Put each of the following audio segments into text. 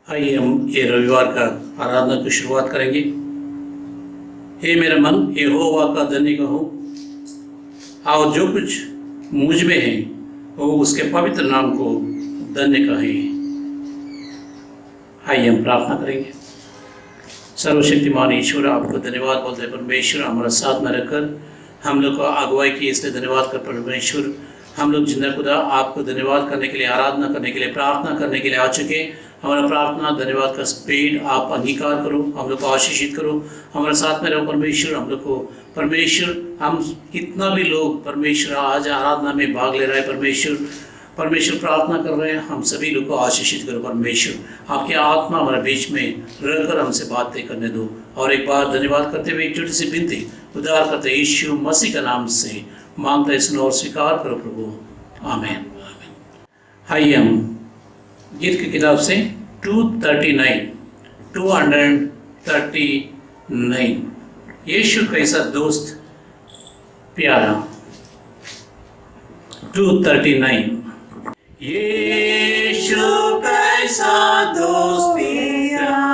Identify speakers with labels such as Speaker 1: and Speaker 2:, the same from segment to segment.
Speaker 1: आइए हम ये रविवार का आराधना की शुरुआत करेंगे। हे मेरा मन यहोवा का धन्य कहो, और जो कुछ मुझ में है वो उसके पवित्र नाम को धन्य कहे। आइए हम प्रार्थना करेंगे। सर्वशक्तिमान ईश्वर, आपको धन्यवाद बोलते हैं परमेश्वर, हमारा साथ में रखकर हम लोग को अगुवाई की, इसलिए धन्यवाद कर परमेश्वर। हम लोग जिंदा खुदा आपको धन्यवाद करने के लिए, आराधना करने के लिए, प्रार्थना करने के लिए आ चुके। हमारा प्रार्थना धन्यवाद का स्पीड आप अंगीकार करो, हम लोग को आशीषित करो, हमारे साथ में रहो परमेश्वर। हम लोग को परमेश्वर, हम कितना भी लोग परमेश्वर आज आराधना में भाग ले रहे हैं परमेश्वर प्रार्थना कर रहे हैं, हम सभी लोग को आशीषित करो परमेश्वर। आपकी आत्मा हमारे बीच में रहकर हमसे बातें करने दो। और एक बार धन्यवाद करते हुए एक छोटी सी विनती उद्धार करते यीशु मसीह का नाम से मांगते हैं, सुनो और स्वीकार करो प्रभु, आमीन। आइए हम गीत की किताब से 239 यीशु कैसा दोस्त प्यारा। 239 यीशु कैसा दोस्त प्यारा,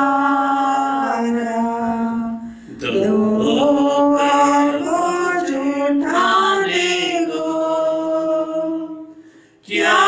Speaker 1: क्या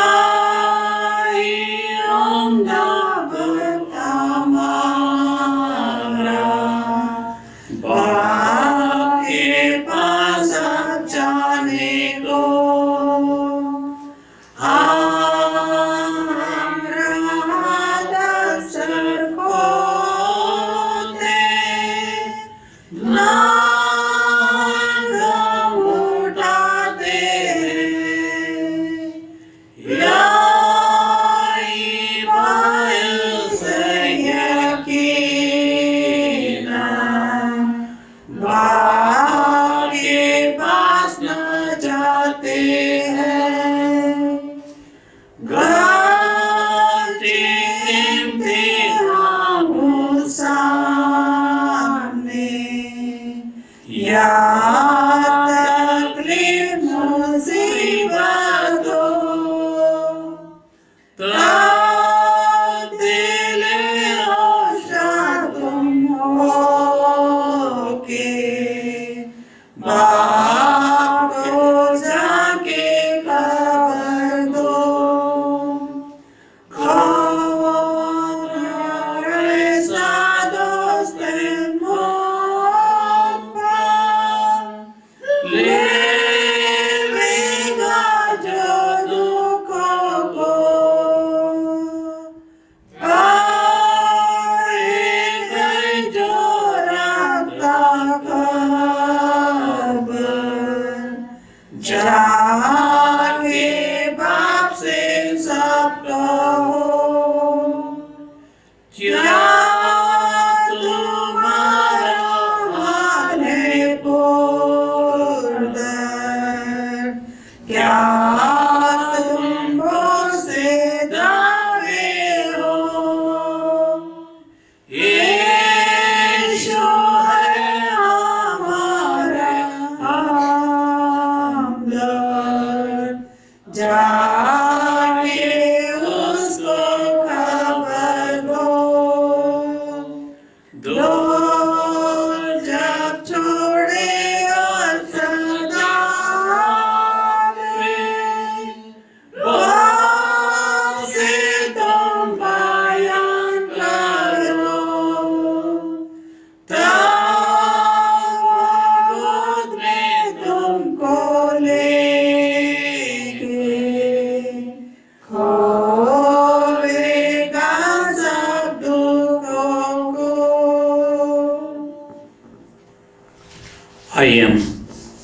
Speaker 1: आइए हम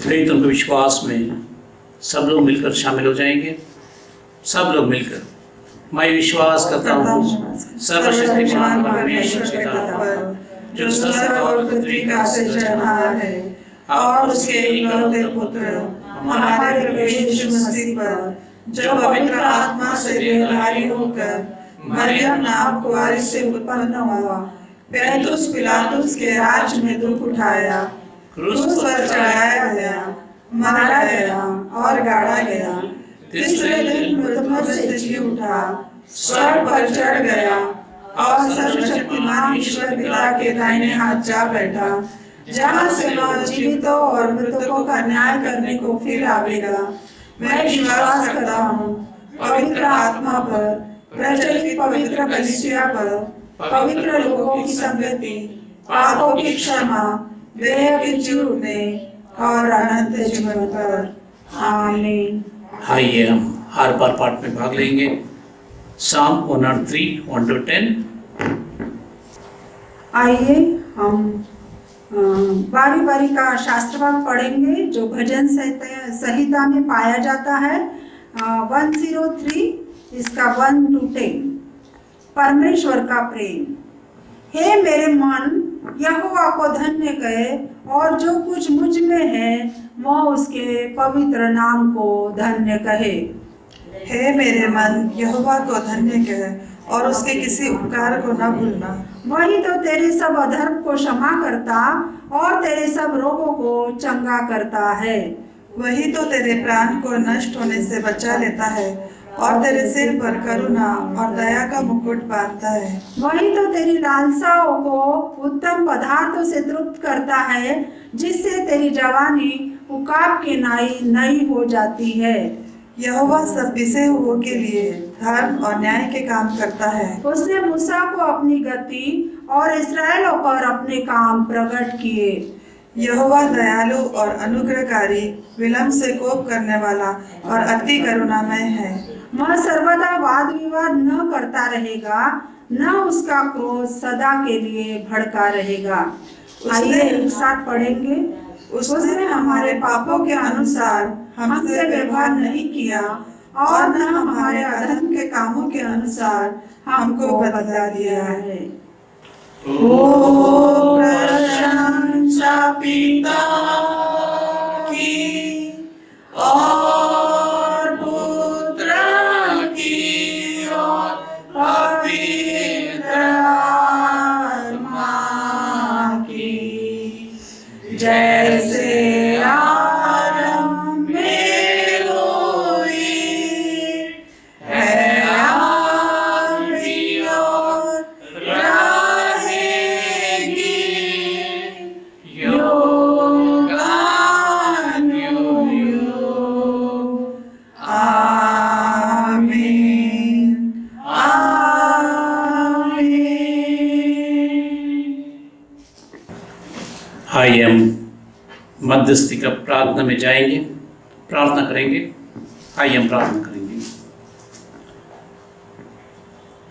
Speaker 1: प्रेरित उनके विश्वास में सब लोग मिलकर शामिल हो जाएंगे। सब लोग मिलकर, मैं विश्वास करता हूँ सर्वशक्तिमान परमेश्वर पिता, जो स्वर्ग और पृथ्वी का सृजनहार है, और उसके इकलौते पुत्र हमारे प्रभु यीशु मसीह पर, जो पवित्र आत्मा से देहधारी होकर मरियम नाम कुंवारी से उत्पन्न हुआ, पेंतुस पिलातुस के राज में दुख उठाया, क्रूस पर चढ़ाया गया, मारा गया और गाड़ा गया, तीसरे दिन मृतकों से जी उठा, स्वर्ग पर चढ़ गया
Speaker 2: और सर्वशक्तिमान ईश्वर पिता के दाहिने हाथ जा बैठा, जहाँ से वह जीवितों और मृतकों का न्याय करने को फिर आवेगा। मैं विश्वास करता हूँ पवित्र आत्मा पर, प्रचलित पवित्र कलीसिया पर, पवित्र लोगों की संगति, पापों की क्षमा, देह के जी उठने और अनंत जीवन पर। आमीन।
Speaker 1: आइए हम हर बार पाठ में भाग लेंगे। Psalm 103, 1 to 10।
Speaker 2: आइए हम बारी बारी का शास्त्र भाग पढ़ेंगे जो भजन संहिता में पाया जाता है। 103 इसका 1 to 10। परमेश्वर का प्रेम। हे मेरे मन, यहोवा को धन्य कहे और जो कुछ मुझ में है वह उसके पवित्र नाम को धन्य कहे।
Speaker 3: हे मेरे मन, यहोवा को धन्य कह और उसके किसी उपकार को न भूलना।
Speaker 2: वही तो तेरे सब अधर्म को क्षमा करता और तेरे सब रोगों को चंगा करता है।
Speaker 3: वही तो तेरे प्राण को नष्ट होने से बचा लेता है और तेरे सिर पर करुणा और दया का मुकुट बांधता है।
Speaker 2: वही तो तेरी लालसाओं को उत्तम पदार्थों से तृप्त करता है, जिससे तेरी जवानी उकाब के नई हो जाती है।
Speaker 3: यहोवा सब पिसे हुओं के लिए धर्म और न्याय के काम करता है।
Speaker 2: उसने मूसा को अपनी गति और इस्राएलों पर अपने काम प्रकट किए।
Speaker 3: यहोवा दयालु और अनुग्रहकारी, विलम्ब से कोप करने वाला और अति करुणामय है।
Speaker 2: वह सर्वदा वाद विवाद न करता रहेगा, न उसका क्रोध सदा के लिए भड़का रहेगा। आइए एक साथ पढ़ेंगे।
Speaker 3: उसने हमारे पापों के अनुसार हमसे व्यवहार नहीं किया और न हमारे अधर्म के कामों के अनुसार हमको बदला दिया है।
Speaker 1: ओ प्रशंसा पिता की और पुत्र की और पवित्र आत्मा की, जैसे आरंभ में हुई है आदि और रहेगी युगानुयुग। आमीन आमीन। आइए हम मध्यस्थी का प्रार्थना में जाएंगे, प्रार्थना करेंगे। आइए हम प्रार्थना करेंगे।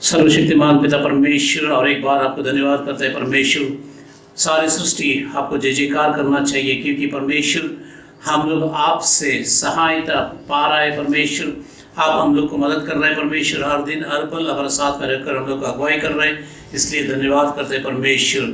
Speaker 1: सर्वशक्तिमान पिता परमेश्वर, और एक बार आपको धन्यवाद करते हैं परमेश्वर। सारी सृष्टि आपको जय जयकार करना चाहिए, क्योंकि परमेश्वर हम लोग आपसे सहायता पा रहा है। परमेश्वर आप हम लोग को मदद कर रहे हैं। परमेश्वर हर दिन हर पल हमारे साथ में रहकर हम लोग को अगुवाई कर रहे हैं, इसलिए धन्यवाद करते हैं परमेश्वर।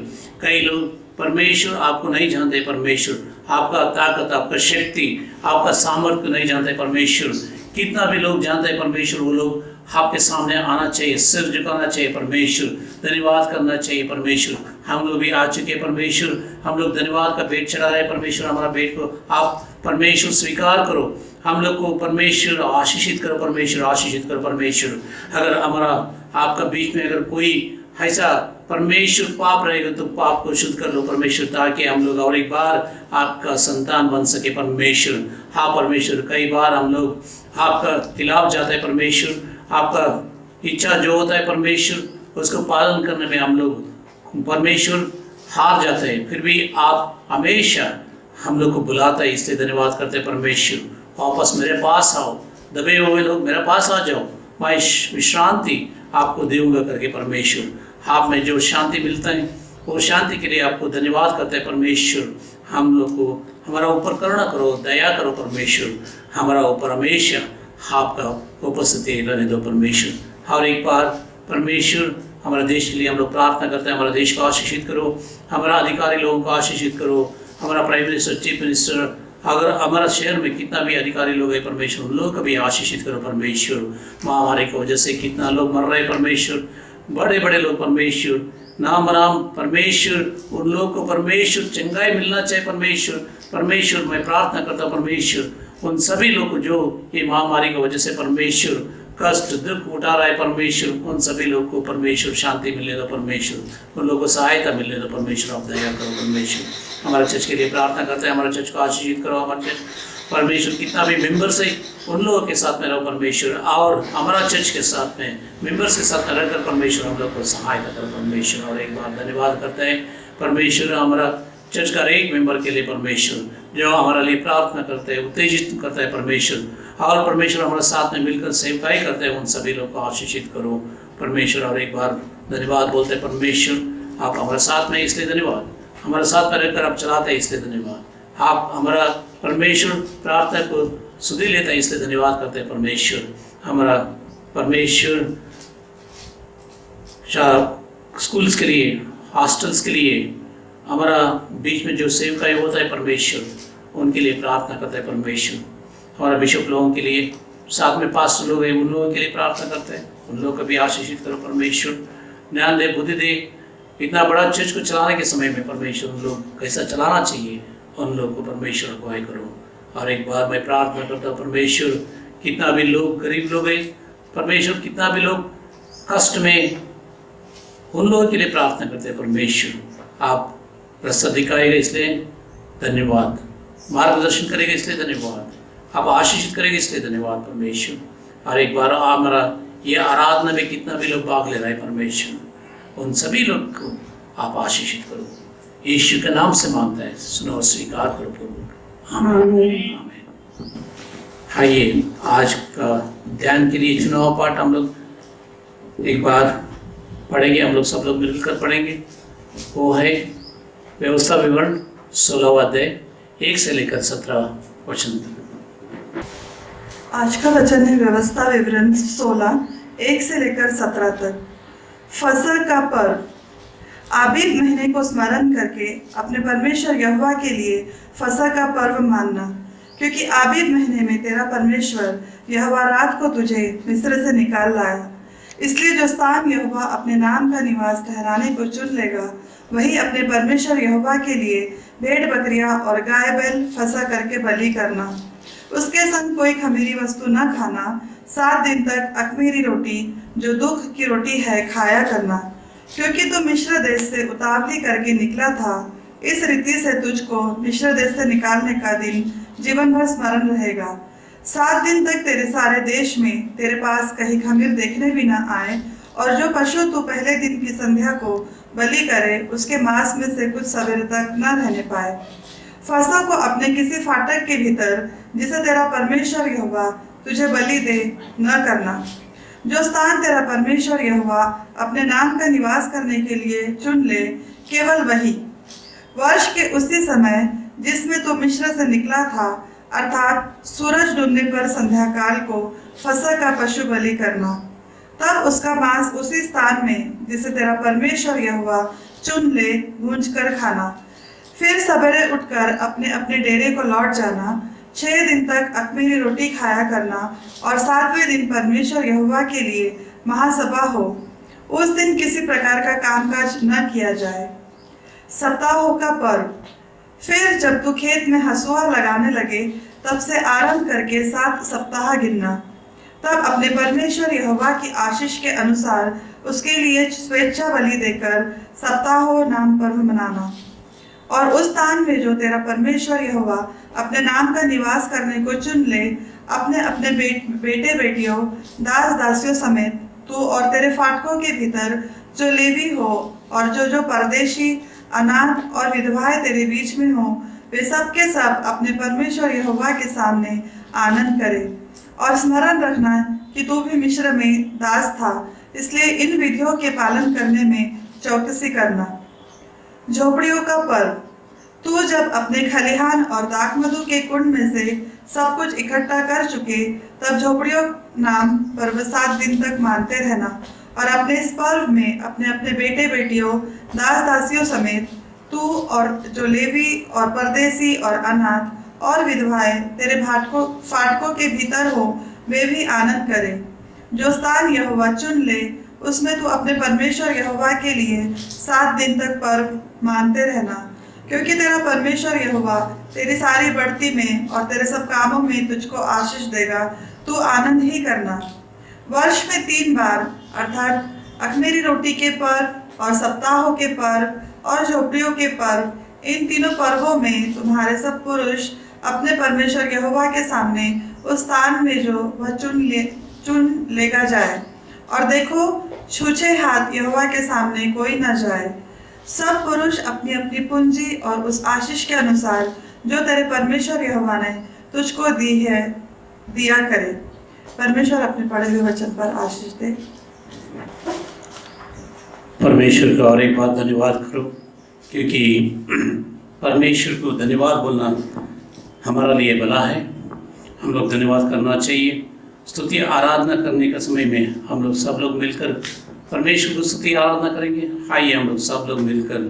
Speaker 1: कई लोग परमेश्वर आपको नहीं जानते परमेश्वर, आपका ताकत, आपका शक्ति, आपका सामर्थ्य नहीं जानते परमेश्वर। कितना भी लोग जानते हैं परमेश्वर, वो लोग आपके सामने आना चाहिए, सिर झुकाना चाहिए परमेश्वर, धन्यवाद करना चाहिए परमेश्वर। हम लोग भी आ चुके हैं परमेश्वर, हम लोग धन्यवाद का भेंट चढ़ा रहे हैं परमेश्वर। हमारा भेंट को आप परमेश्वर स्वीकार करो, हम लोग को परमेश्वर आशीषित करो परमेश्वर, आशीषित करो परमेश्वर। अगर हमारा आपका बीच में अगर कोई ऐसा परमेश्वर पाप रहेगा तो पाप को शुद्ध कर लो परमेश्वर, ताकि हम लोग और एक बार आपका संतान बन सके परमेश्वर। हाँ परमेश्वर, कई बार हम लोग आपका खिलाफ जाते हैं परमेश्वर, आपका इच्छा जो होता है परमेश्वर उसको पालन करने में हम लोग परमेश्वर हार जाते हैं, फिर भी आप हमेशा हम लोग को बुलाता है, इसलिए धन्यवाद करते हैं परमेश्वर। वापस मेरे पास आओ, दबे हुए लोग मेरे पास आ जाओ, मैं विश्रांति आपको दूंगा करके परमेश्वर। आप में जो शांति मिलता है वो शांति के लिए आपको धन्यवाद करते हैं परमेश्वर। हम लोग को हमारा ऊपर करुणा करो, दया करो परमेश्वर, हमारा ऊपर हमेशा आपका उपस्थिति रहने दो परमेश्वर। और एक बार परमेश्वर हमारे देश के लिए हम लोग प्रार्थना करते हैं, हमारा देश को आशीषित करो, हमारा अधिकारी लोगों को आशीषित करो, हमारा प्राइम मिनिस्टर, चीफ मिनिस्टर, अगर हमारा शहर में कितना भी अधिकारी लोग हैं परमेश्वर, उन लोगों को भी आशीषित करो परमेश्वर। महामारी की वजह से कितना लोग मर रहे हैं परमेश्वर, बड़े बड़े लोग परमेश्वर, नाम राम परमेश्वर, उन लोगों को परमेश्वर चंगाई मिलना चाहिए परमेश्वर। परमेश्वर मैं प्रार्थना करता हूँ परमेश्वर, उन सभी लोग को जो ये महामारी की वजह से परमेश्वर कष्ट दुख उठा रहा है परमेश्वर, उन सभी लोग को परमेश्वर शांति मिलने दो परमेश्वर, उन लोगों को सहायता मिलने दो परमेश्वर, आप दया करो परमेश्वर। हमारे चर्च के लिए प्रार्थना करते हैं, हमारे चर्च को आशीषित करो, हमारे चर्च परमेश्वर कितना भी मेंबर्स है उन लोगों के साथ में रहो परमेश्वर, और हमारा चर्च के साथ में मेंबर्स के साथ में रहकर परमेश्वर हम लोग को सहायता करो परमेश्वर। और एक बार धन्यवाद करते हैं परमेश्वर हमारा चर्च का एक मेंबर के लिए परमेश्वर, जो हमारे लिए प्रार्थना करते हैं, उत्तेजित करता है परमेश्वर, और परमेश्वर हमारे साथ में मिलकर सेवकाई करते हैं, उन सभी लोग को आशीषित करो परमेश्वर। और एक बार धन्यवाद बोलते हैं परमेश्वर, आप हमारे साथ में इसलिए धन्यवाद, हमारे साथ में रहकर आप चलाते हैं इसलिए धन्यवाद, आप हमारा परमेश्वर प्रार्थना को सुधी लेते हैं इसलिए धन्यवाद करते हैं परमेश्वर। हमारा परमेश्वर स्कूल्स के लिए, हॉस्टल्स के लिए, हमारा बीच में जो सेवकाई होता है परमेश्वर, उनके लिए प्रार्थना करते हैं परमेश्वर। हमारा बिशप लोगों के लिए, साथ में पास्टर लोग हैं, उन लोगों के लिए प्रार्थना करते हैं, उन लोगों को भी आशीषित करो परमेश्वर, ज्ञान दे, बुद्धि दे, इतना बड़ा चर्च को चलाने के समय में परमेश्वर उन लोग कैसा चलाना चाहिए उन लोगों को परमेश्वर अगुवाई करो। और एक बार मैं प्रार्थना करता हूँ परमेश्वर, कितना भी लोग गरीब लोग हैं परमेश्वर, कितना भी लोग कष्ट में, उन लोगों के लिए प्रार्थना करते हैं परमेश्वर, आप रास्ता दिखाएगा इसलिए धन्यवाद, मार्गदर्शन करेगा इसलिए धन्यवाद, आप आशीषित करेंगे इसलिए धन्यवाद परमेश्वर। और एक बार हमारा ये आराधना में कितना भी लोग भाग ले रहे हैं परमेश्वर, उन सभी लोग को आप आशीषित करो, यीशु के नाम से मांगता है, सुनो और स्वीकार करो प्रभु, आमीन। आइए आज का ध्यान के लिए चुनाव पाठ हम लोग एक बार पढ़ेंगे, हम लोग सब लोग मिलकर पढ़ेंगे। वो है व्यवस्था विवरण 16वां अध्याय 1 से लेकर 17 वचन तक।
Speaker 3: आज का वचन है व्यवस्था विवरण 16 1 से लेकर 17 तक। फसह का पर्व। आबीब महीने को स्मरण करके अपने परमेश्वर यहोवा के लिए फसह का पर्व मानना, क्योंकि आबीब महीने में तेरा परमेश्वर यहोवा रात को तुझे मिस्र से निकाल लाया। इसलिए जो स्थान यहोवा अपने नाम का निवास ठहराने को चुन लेगा, वही अपने परमेश्वर यहोवा के लिए भेड़ बकरियां और गाय बैल फसह करके बलि करना। उसके संग कोई खमीरी वस्तु न खाना। 7 दिन तक अख़मीरी रोटी, जो दुख की रोटी है, खाया करना, क्योंकि तू मिस्र देश से उतावली करके निकला था। इस रीति से तुझको मिस्र देश से निकालने का दिन जीवन भर स्मरण रहेगा। 7 दिन तक तेरे सारे देश में तेरे पास कहीं खमीर देखने भी न आए, और जो पशु तू पहले दिन की संध्या को बलि करे, उसके मांस में से कुछ सवेरे तक न रहने पाए। फसह को अपने किसी फाटक के भीतर, जिसे तेरा परमेश्वर यहोवा तुझे बलि दे, न करना। जो स्थान तेरा परमेश्वर यहोवा अपने नाम का निवास करने के लिए चुन ले, केवल वही। वर्ष के उसी समय जिसमें तू मिस्र से निकला था, अर्थात सूरज डूबने पर संध्या काल को फसह का पशु बलि करना। तब उसका मांस उसी स्थान में जिसे तेरा परमेश्वर यहोवा चुन ले, भूंज कर खाना। फिर सवेरे उठकर अपने अपने डेरे को लौट जाना। 6 दिन तक अख़मीरी रोटी खाया करना, और 7वें दिन परमेश्वर यहोवा के लिए महासभा हो। उस दिन किसी प्रकार का कामकाज न किया जाए। सप्ताहों का पर्व। फिर जब तू खेत में हसुआ लगाने लगे, तब से आरंभ करके 7 सप्ताह गिनना। तब अपने परमेश्वर यहोवा की आशीष के अनुसार उसके लिए स्वेच्छा बलि देकर सप्ताहों नाम पर्व मनाना। और उस स्थान में जो तेरा परमेश्वर यहोवा अपने नाम का निवास करने को चुन ले, अपने अपने बेटे बेटियों, दास दासियों समेत तू और तेरे फाटकों के भीतर जो लेवी हो, और जो परदेशी, अनाथ और विधवाएं तेरे बीच में हो, वे सब के सब अपने परमेश्वर यहोवा के सामने आनंद करें। और स्मरण रखना कि तू भी मिस्र में दास था, इसलिए इन विधियों के पालन करने में चौकसी करना। झोपड़ियों का पर्व। तू जब अपने खलिहान और दाखमधु के कुंड में से सब कुछ इकट्ठा कर चुके, तब झोपड़ियों नाम पर्व 7 दिन तक मानते रहना। और अपने इस पर्व में अपने अपने बेटे बेटियों, दास दासियों समेत तू और जो लेवी और परदेसी और अनाथ और विधवाएं तेरे फाटकों के भीतर हो, वे भी आनंद करें। जो स्थान यहोवा चुन ले, उसमें तू अपने परमेश्वर यहोवा के लिए 7 दिन तक पर्व मानते रहना, क्योंकि तेरा परमेश्वर यहोवा तेरी सारी बढ़ती में और तेरे सब कामों में तुझको आशीष देगा। तू आनंद ही करना। वर्ष में 3 बार अर्थात अख़मीरी रोटी के पर्व और सप्ताहों के पर्व और झोपड़ियों के पर्व, इन तीनों पर्वों में तुम्हारे सब पुरुष अपने परमेश्वर यहोवा के सामने उस स्थान में जो वह चुन लेगा जाए। और देखो, छूछे हाथ यहोवा के सामने कोई न जाए। सब पुरुष अपनी अपनी पूंजी और उस आशीष के अनुसार जो तेरे परमेश्वर यहोवा ने तुझको दी है दिया करे। परमेश्वर अपने पढ़े हुए वचन पर आशीष दे।
Speaker 1: परमेश्वर का और एक बात धन्यवाद करो, क्योंकि परमेश्वर को धन्यवाद बोलना हमारा लिए भला है। हम लोग धन्यवाद करना चाहिए। स्तुति आराधना करने का समय में हम लोग सब लोग मिलकर परमेश्वर को स्तुति आराधना करेंगे। आइए हम लोग सब लोग मिलकर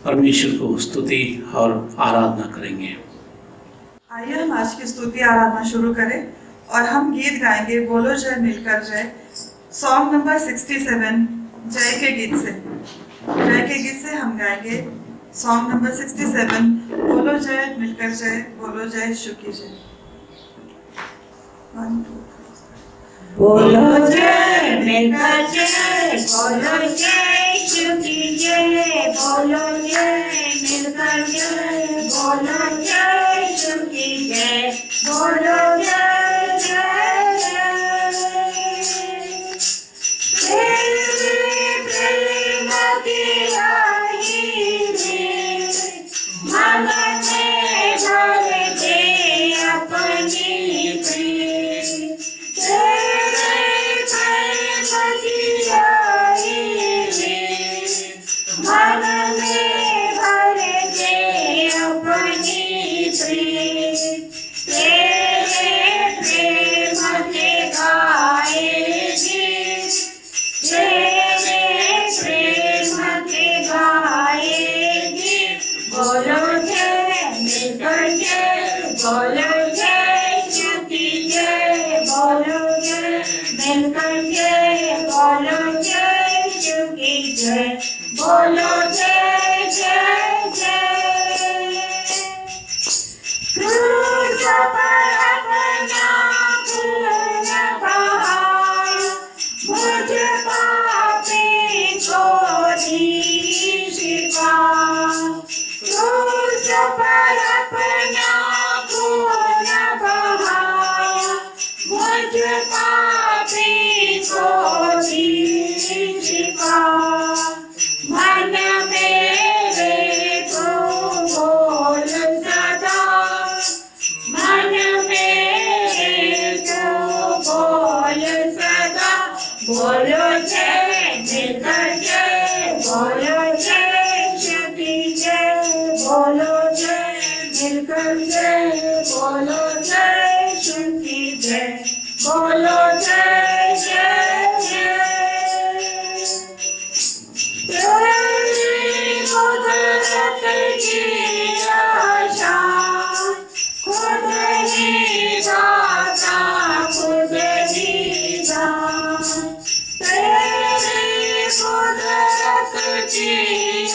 Speaker 1: परमेश्वर को स्तुति और आराधना करेंगे।
Speaker 3: आइए हम आज की स्तुति आराधना शुरू करें और हम गीत गाएंगे, बोलो जय मिलकर जय, सॉन्ग नंबर 67, जय के गीत से। जय के गीत से हम गाएंगे सॉन्ग नंबर 67, बोलो जय मिलकर जय, बोलो जय यीशु की जय। 1 2
Speaker 2: बोलो जय मिलकर जय, बोलो जय यीशु की जय, बोलो जय मिलकर जय, बोलो जय यीशु की जय, बोलो जय जय जय। प्रेम की आही में मन में भर दे अपनी प्रीत। मन में भर दे अपनी प्रीत। तेरे प्रेम के गाए गीत, तेरे प्रेम के गाए गीत। बोलो जय मिलकर जय, बोलो जय यीशु की जय, बोलो जय मिलकर जय, बोलो जय यीशु की जय, बोलो जय जय जय। क्रूस पर अपना खून बहा, मुझ पापी को दी शिफा। क्रूस पर अपना खून बहा, मुझ पापी को दी शिफा। मन मेरे तो बोल सदा, मन मेरे तो बोल सदा। बोलो जय मिलकर जय, बोलो जय यीशु की जय, बोलो जय मिलकर जय, बोलो जय यीशु की जय, बोलो जय जय जय। तेरी कुदरत की आशा, खुद ही दाता खुद ही दान। तेरी कुदरत की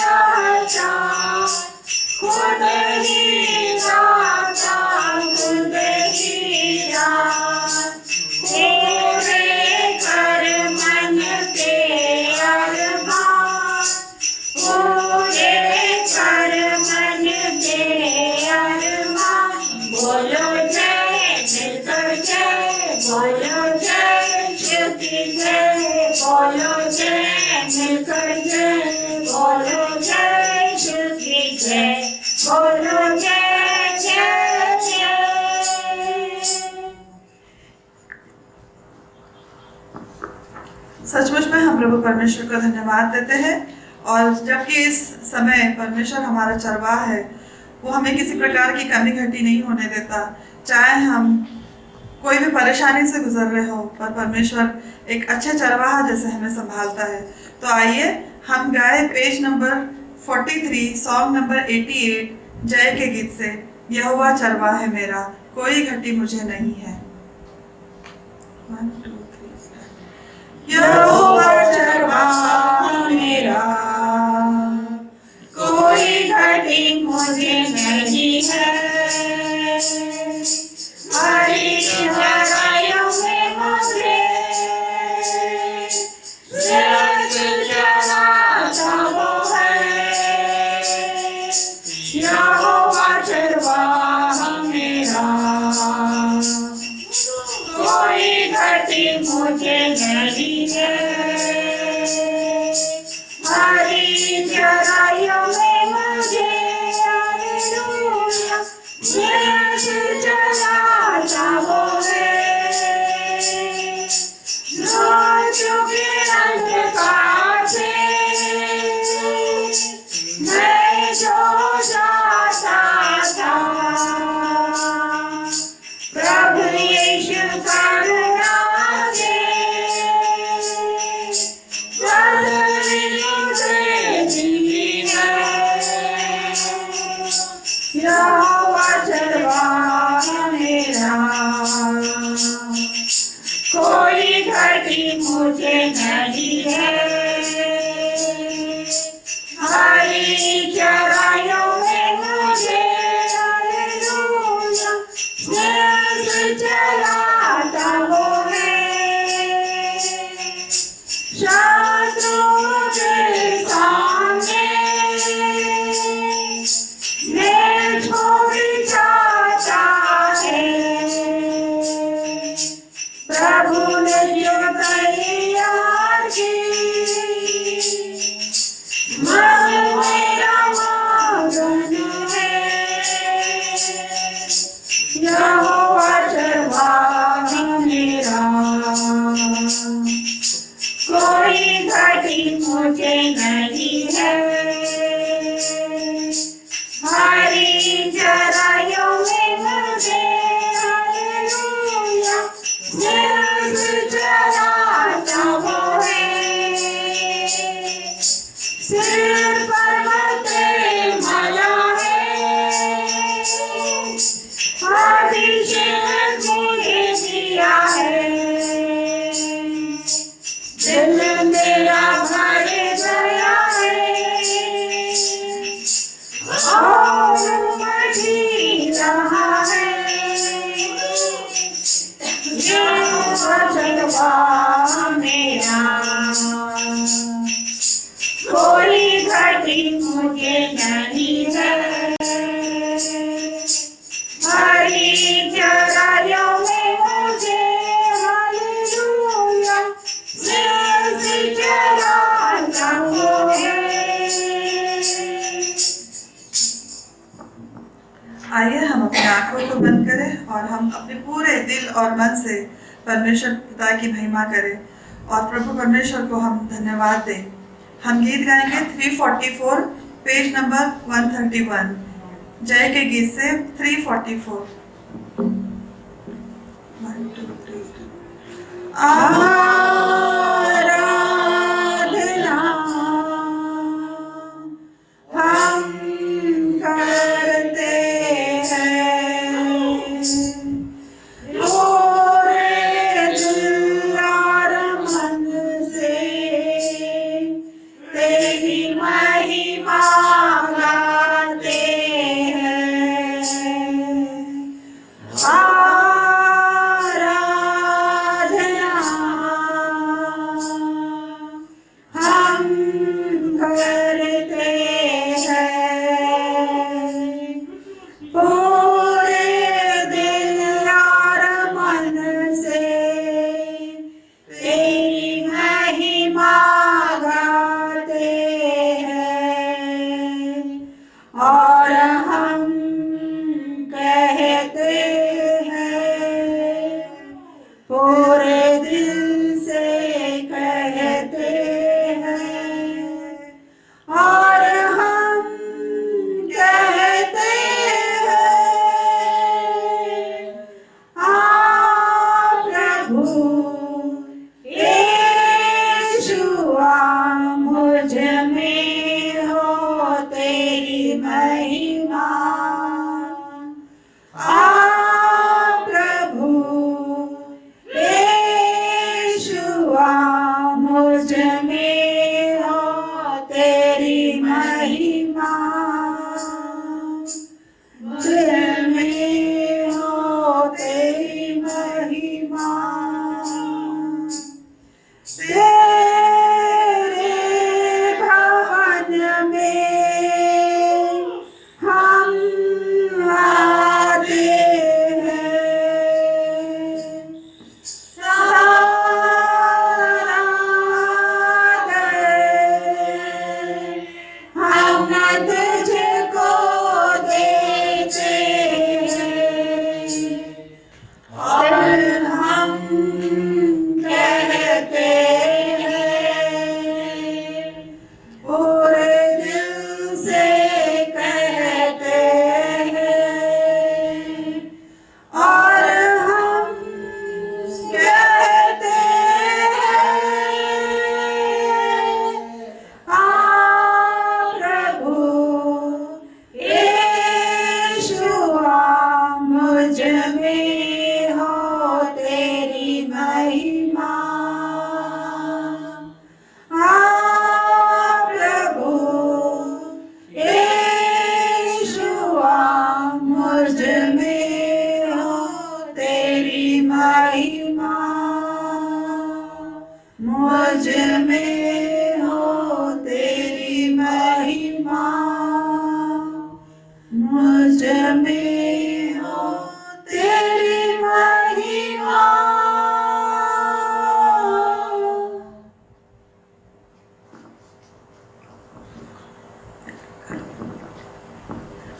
Speaker 2: आशा, खुद ही दाता खुद ही दान। पूरे कर मन के अरमान, पूरे कर मन के अरमान। बोलो जय मिलकर जय, बोलो जय यीशु की जय, बोलो जय मिलकर जय, बोलो जय यीशु की जय, बोलो जय जय जय।
Speaker 3: सचमुच में हम प्रभु परमेश्वर को धन्यवाद देते हैं। और जबकि इस समय परमेश्वर हमारा चरवाहा है, वो हमें किसी प्रकार की कमी घटी नहीं होने देता। चाहे हम कोई भी परेशानी से गुजर रहे हो, पर परमेश्वर एक अच्छे चरवाहा जैसे हमें संभालता है। तो आइए हम गाए पेज नंबर 43, सॉन्ग नंबर 88, जय के गीत से, यहोवा चरवाहा है मेरा, कोई घटी मुझे नहीं है। 1 2 3
Speaker 2: यहोवा चरवाहा मेरा, कोई घटी मुझे नहीं है। हरी चराइयों में मुझे शेष चलाता वो है मृत्यु के अंधकार से मैं जो जाता था प्रभु यीशु करुणा से बदल मुझे दी है यहोवा चरवाहा मेरा कोई घटी मुझे नहीं है हरी चराइयों में मुझे हालेलुया स्नेह चलाता वो है शत्रुओं के सामने मुझको बिछाता है प्रभु ने जो तैयार की मेरा वागन है यहोवा चरवाहा मेरा कोई घटी मुझे नहीं है हरी चराइयों में मुझे हालेलुया स्नेह चलाता वो है सिर पर मते माला है अभिषेक मुझे दिया है दिल मेरा भर गया है और मची रहा है यहोवा चरवाहा मेरा कोई घटी मुझे नहीं है हरी चराइयों में मुझे हालेलुया स्नेह चलाता वो है
Speaker 3: आइए हम अपनी आंखों को बंद करें और हम अपने पूरे दिल और मन से परमेश्वर पिता की महिमा करें और प्रभु परमेश्वर को हम धन्यवाद दें। हम गीत गाएंगे 344 पेज नंबर 131 जय के गीत से 344। 1 2 3
Speaker 2: आराधना हम करते हैं पूरे दिल और मन से तेरी महिमा गाते हैं आराधना हम करते हैं पूरे दिल और मन से तेरी महिमा गाते हैं और हम कहते हैं पूरे दिल से कहते हैं और हम कहते हैं प्रभु यीशुआ मुझ में हो तेरी महिमा प्रभु यीशुआ मुझ में हो तेरी महिमा मुझ में हो तेरी महिमा तेरे भवन में हम आते हैं सारा हम तुझको देते में हो तेरी महिमा। प्रभु यीशुआ मुझ में हो तेरी महिमा, मुझ में हो तेरी महिमा, मुझ में हो तेरी महिमा।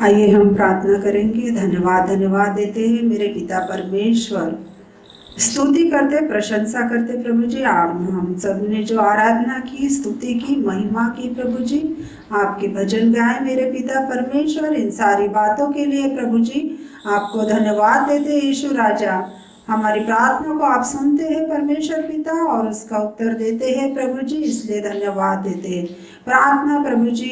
Speaker 2: आइए हम प्रार्थना करेंगे। धन्यवाद धन्यवाद देते हैं मेरे पिता परमेश्वर, स्तुति करते प्रशंसा करते प्रभु जी। आप हम सब ने जो आराधना की, स्तुति की, महिमा की प्रभु जी, आपके भजन गाए मेरे पिता परमेश्वर। इन सारी बातों के लिए प्रभु जी आपको धन्यवाद देते हैं। यीशु राजा, हमारी प्रार्थना को आप सुनते हैं परमेश्वर पिता और उसका उत्तर देते हैं प्रभु जी, इसलिए धन्यवाद देते हैं। प्रार्थना प्रभु जी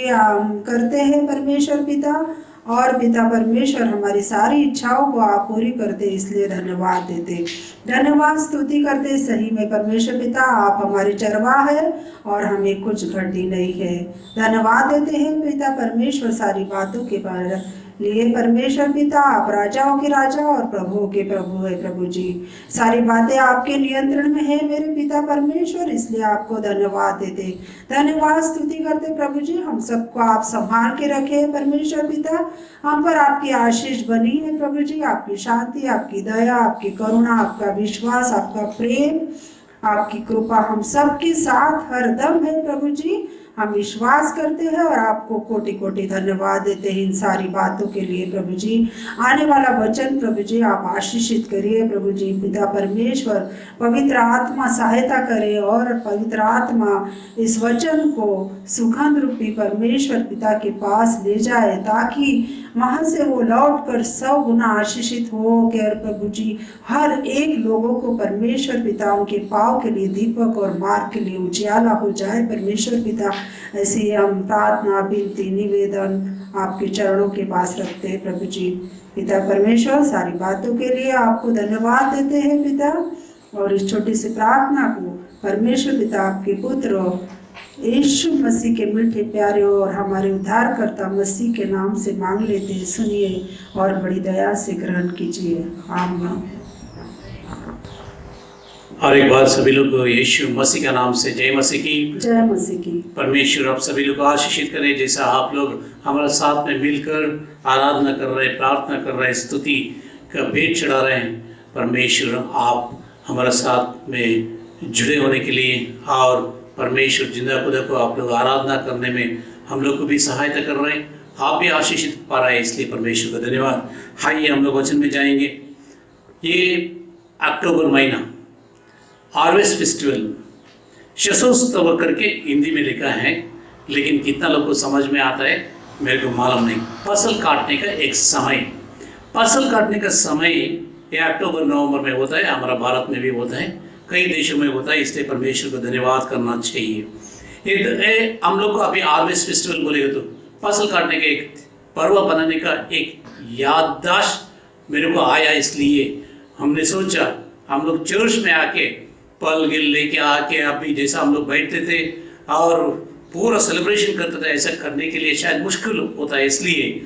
Speaker 2: करते हैं परमेश्वर पिता, और पिता परमेश्वर हमारी सारी इच्छाओं को आप पूरी करते, इसलिए धन्यवाद देते, धन्यवाद स्तुति करते। सही में परमेश्वर पिता आप हमारे चरवाह है और हमें कुछ घटी नहीं है। धन्यवाद देते हैं पिता परमेश्वर सारी बातों के बारे लिए। परमेश्वर पिता आप राजाओं के राजा और प्रभुओं के प्रभु है प्रभु जी। सारी बातें आपके नियंत्रण में है मेरे पिता परमेश्वर, इसलिए आपको धन्यवाद देते, धन्यवाद स्तुति करते प्रभु जी। हम सबको आप संभाल के रखे परमेश्वर पिता, हम पर आपकी आशीष बनी है प्रभु जी। आपकी शांति, आपकी दया, आपकी करुणा, आपका विश्वास, आपका प्रेम, आपकी कृपा हम सबके साथ हरदम है प्रभु जी। हम विश्वास करते हैं और आपको कोटि कोटि धन्यवाद देते हैं इन सारी बातों के लिए प्रभु जी। आने वाला वचन प्रभु जी आप आशीषित करिए प्रभु जी। पिता परमेश्वर पवित्र आत्मा सहायता करे और पवित्र आत्मा इस वचन को सुगंध रूपी परमेश्वर पिता के पास ले जाए, ताकि वहाँ से वो लौट कर 100 गुना आशीषित हो कर प्रभु जी हर एक लोगों को परमेश्वर पिता उनके पाँव के लिए दीपक और मार्ग के लिए उजियाला हो जाए परमेश्वर पिता। ऐसे हम प्रार्थना, विनती, निवेदन आपके चरणों के पास रखते हैं प्रभु जी। पिता परमेश्वर सारी बातों के लिए आपको धन्यवाद देते हैं पिता, और इस छोटी सी प्रार्थना को परमेश्वर पिता आपके पुत्र यीशु मसीह के मीठे प्यारे और हमारे उद्धारकर्ता मसीह के नाम से मांग लेते हैं। सुनिए और बड़ी दया से ग्रहण कीजिए, आमीन।
Speaker 1: और एक बार सभी लोग को यीशु मसीह का नाम से जय मसीह की।
Speaker 3: जय मसीह की।
Speaker 1: परमेश्वर आप सभी लोग को आशीषित करें, जैसा आप लोग हमारे साथ में मिलकर आराधना कर रहे, प्रार्थना कर रहे, स्तुति का भेंट चढ़ा रहे हैं। परमेश्वर आप हमारे साथ में जुड़े होने के लिए और परमेश्वर जिंदा खुदा को आप लोग आराधना करने में हम लोग को भी सहायता कर रहे हैं। आप भी आशीषित पा रहे हैं, इसलिए परमेश्वर का धन्यवाद। आइए हम लोग वचन में जाएंगे। ये अक्टूबर महीना हार्वेस्ट फेस्टिवल शशोत्सव करके हिंदी में लिखा है, लेकिन कितना लोग को समझ में आता है मेरे को मालूम नहीं। फसल काटने का एक समय, फसल काटने का समय ये अक्टूबर नवंबर में होता है। हमारा भारत में भी होता है, कई देशों में होता है, इसलिए परमेश्वर को धन्यवाद करना चाहिए। हम लोग को अभी हार्वेस्ट फेस्टिवल बोलेगा तो फसल काटने का एक पर्व बनाने का एक याददाश्त मेरे को आया, इसलिए हमने सोचा हम लोग चर्च में आके पल गिल लेके आके अभी जैसा हम लोग बैठते थे और पूरा सेलिब्रेशन करते थे, ऐसा करने के लिए शायद मुश्किल होता है, इसलिए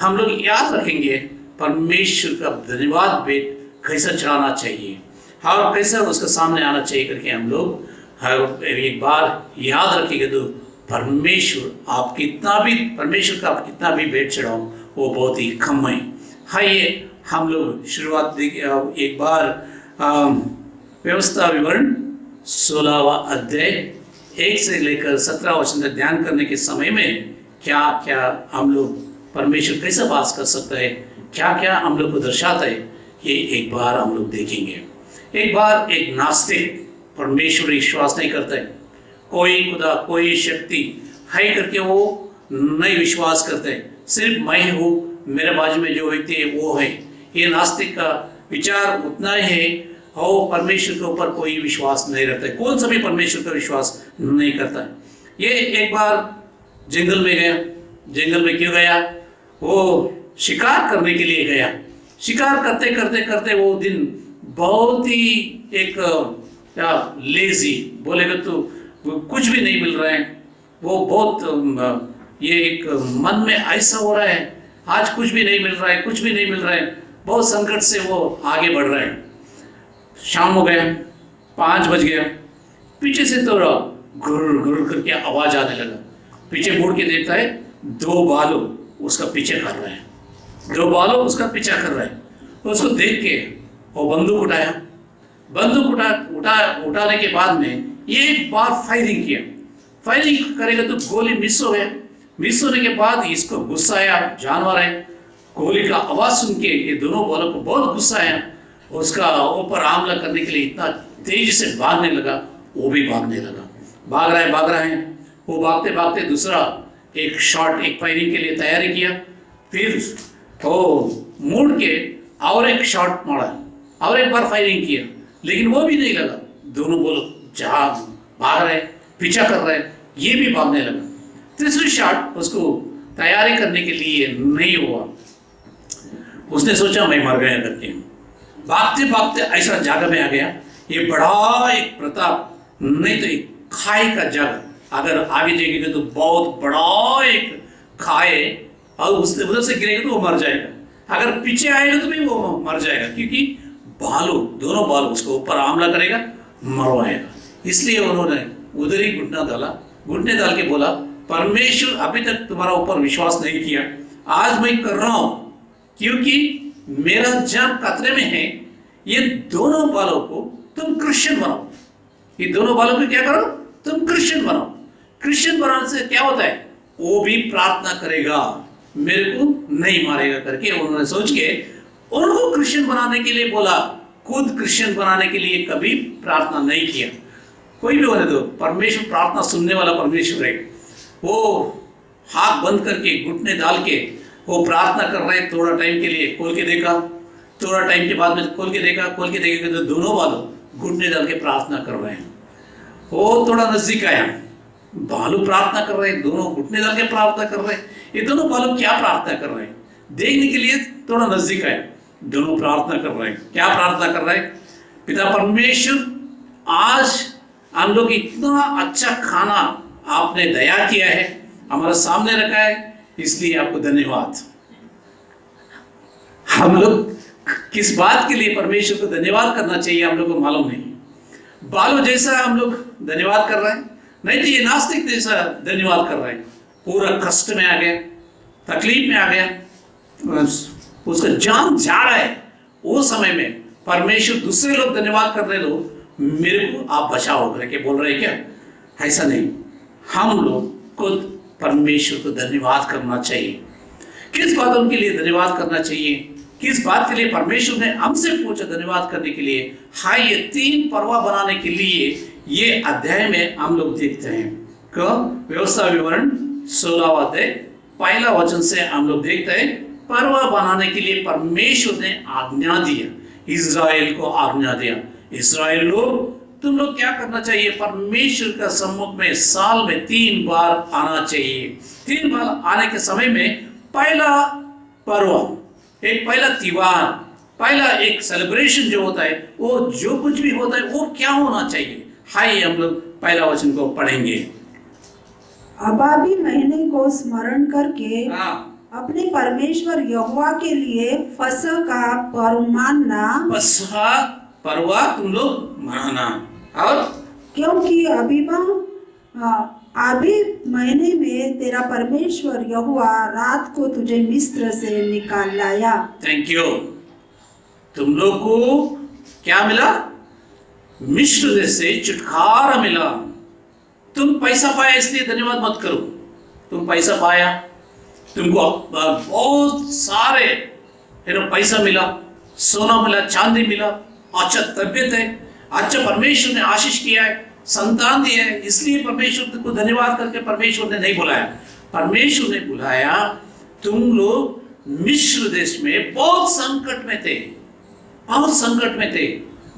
Speaker 1: हम लोग याद रखेंगे परमेश्वर का धन्यवाद भेंट कैसा चढ़ाना चाहिए और कैसा उसका सामने आना चाहिए करके हम लोग हर एक बार याद रखेंगे। तो परमेश्वर आप कितना भी परमेश्वर का आप कितना भी भेंट चढ़ाओ वो बहुत ही कम है। आइए हम लोग शुरुआत एक बार व्यवस्था विवरण 16वां अध्याय 1 से लेकर 17 वचन तक ध्यान करने के समय में क्या क्या हम लोग परमेश्वर कैसे वास कर सकता है, क्या क्या हम लोग को दर्शाता है, ये एक बार हम लोग देखेंगे। एक बार एक नास्तिक परमेश्वर विश्वास नहीं करता है, कोई खुदा कोई शक्ति है करके वो नहीं विश्वास करते, सिर्फ मैं हूँ, मेरे बाजू में जो व्यक्ति है वो है। ये नास्तिक का विचार उतना ही है और परमेश्वर के ऊपर कोई विश्वास नहीं रखता है, कौन सा भी परमेश्वर का विश्वास नहीं करता है। ये एक बार जंगल में गया। जंगल में क्यों गया? वो शिकार करने के लिए गया। शिकार करते करते करते वो दिन बहुत ही एक क्या लेजी बोलेगा तो वो कुछ भी नहीं मिल रहा है। वो बहुत ये एक मन में ऐसा हो रहा है, आज कुछ भी नहीं मिल रहा है, कुछ भी नहीं मिल रहा है, बहुत संकट से वो आगे बढ़ रहा है। शाम हो गया, 5 बज गया, पीछे से तो घुर घुर करके आवाज आने लगा। पीछे मुड़ के देखता है 2 बालू उसका पीछे कर रहे हैं, 2 बालू उसका पीछा कर रहे हैं। उसको देख के वो बंदूक उठाया। बंदूक उठाने के बाद में एक बार फायरिंग किया। फायरिंग करेगा तो गोली मिस हो गया। मिस होने के बाद इसको गुस्सा आया, जानवर है, गोली का आवाज सुन के ये दोनों बालों को बहुत गुस्सा आया। उसका ऊपर हमला करने के लिए इतना तेजी से भागने लगा, वो भी भागने लगा। भाग रहा है। वो भागते भागते दूसरा एक शॉट, एक फायरिंग के लिए तैयारी किया। फिर वो मुड़ के और एक शॉट मारा और एक बार फायरिंग किया, लेकिन वो भी नहीं लगा। दोनों बोलो जहाँ भाग रहे, पीछा कर रहे, ये भी भागने लगा। तीसरी शॉट उसको तैयारी करने के लिए नहीं हुआ। उसने सोचा मैं मर गया करके, भागते भागते ऐसा जगह में आ गया, ये बड़ा एक प्रताप, नहीं तो एक खाई का जगह, अगर आगे जाएंगे तो बहुत बड़ा एक खाए, और उसने उधर से गिरेगा तो वो मर जाएगा। अगर पीछे आएगा तो भी वो मर जाएगा, क्योंकि दोनों बालू उसको ऊपर हमला करेगा, मरवाएगा। इसलिए उन्होंने उधर ही घुटना डाल के बोला, परमेश्वर अभी तक तुम्हारा ऊपर विश्वास नहीं किया, आज मैं कर रहा हूं, क्योंकि मेरा जान खतरे में है। ये दोनों बालों को तुम क्रिश्चियन बनाओ, ये दोनों बालों को क्या करो, तुम क्रिश्चियन बनाओ। क्रिश्चियन बनाने से क्या होता है, वो भी प्रार्थना करेगा, मेरे को नहीं मारेगा करके उन्होंने सोच के उनको क्रिश्चियन बनाने के लिए बोला। खुद क्रिश्चियन बनाने के लिए कभी प्रार्थना नहीं किया। कोई भी होने दो, परमेश्वर प्रार्थना सुनने वाला परमेश्वर है। वो हाथ बंद करके घुटने डाल के वो प्रार्थना कर रहे, थोड़ा टाइम के लिए खोल के देखा, थोड़ा टाइम के बाद में खोल के देखा तो दोनों बालों घुटने डाल के प्रार्थना कर रहे हैं। वो थोड़ा नजदीक आया, बालू प्रार्थना कर रहे हैं, दोनों घुटने डाल के प्रार्थना कर रहे हैं। ये दोनों बालू क्या प्रार्थना कर रहे हैं देखने के लिए थोड़ा नजदीक आया। दोनों प्रार्थना कर रहे हैं, क्या प्रार्थना कर रहे हैं, पिता परमेश्वर, आज हम लोग इतना अच्छा खाना आपने दया किया है, हमारे सामने रखा है, इसलिए आपको धन्यवाद। हम लोग किस बात के लिए परमेश्वर को धन्यवाद करना चाहिए हम लोग को मालूम नहीं। बालों जैसा हम लोग धन्यवाद कर रहे हैं, नहीं तो ये नास्तिक जैसा धन्यवाद कर रहे हैं। पूरा कष्ट में आ गया, तकलीफ में आ गया, उसका जान जा रहा है, वो समय में परमेश्वर दूसरे लोग धन्यवाद कर रहे, लोग मेरे को आप बचाओ करके बोल रहे क्या, ऐसा नहीं। हम लोग खुद परमेश्वर को धन्यवाद करना चाहिए। किस बातों के लिए धन्यवाद करना चाहिए, किस बात के लिए परमेश्वर ने हमसे पूछा धन्यवाद करने के लिए। हाँ, ये 3 परवा बनाने के लिए ये अध्याय में हम लोग देखते हैं कि व्यवस्था विवरण 16वां अध्याय 1 वचन से हम लोग देखते हैं, परवा बनाने के लिए परमेश्वर ने आज्ञा दिया, इज़राइल को आज्ञा दिया, इज़राइल लोग तुम लोग क्या करना चाहिए, परमेश्वर का सम्मुख में साल में 3 बार आना चाहिए। 3 बार आने के समय में पहला पर्व, एक पहला त्योहार, पहला एक सेलिब्रेशन जो होता है, वो जो कुछ भी होता है वो क्या होना चाहिए। हाय, हम लोग पहला वचन को पढ़ेंगे।
Speaker 2: अबाबी महीने को स्मरण करके अपने परमेश्वर यहोवा के लिए फसह का पर्व मानना,
Speaker 1: फसह पर्व तुम लोग मनाना। और
Speaker 2: क्योंकि अभी महीने में तेरा परमेश्वर यहोवा रात को तुझे मिस्र से निकाल लाया।
Speaker 1: Thank you. तुम लोग को क्या मिला, मिस्र देश से छुटकारा मिला। तुम पैसा पाया इसलिए धन्यवाद मत करो, तुम पैसा पाया, तुमको बहुत सारे पैसा मिला, सोना मिला, चांदी मिला, अच्छा तबियत है, अच्छा परमेश्वर ने आशीष किया है, संतान दिया है, इसलिए परमेश्वर को धन्यवाद करके परमेश्वर ने नहीं बुलाया। परमेश्वर ने बुलाया, तुम लोग मिस्र देश में बहुत संकट में थे, बहुत संकट में थे,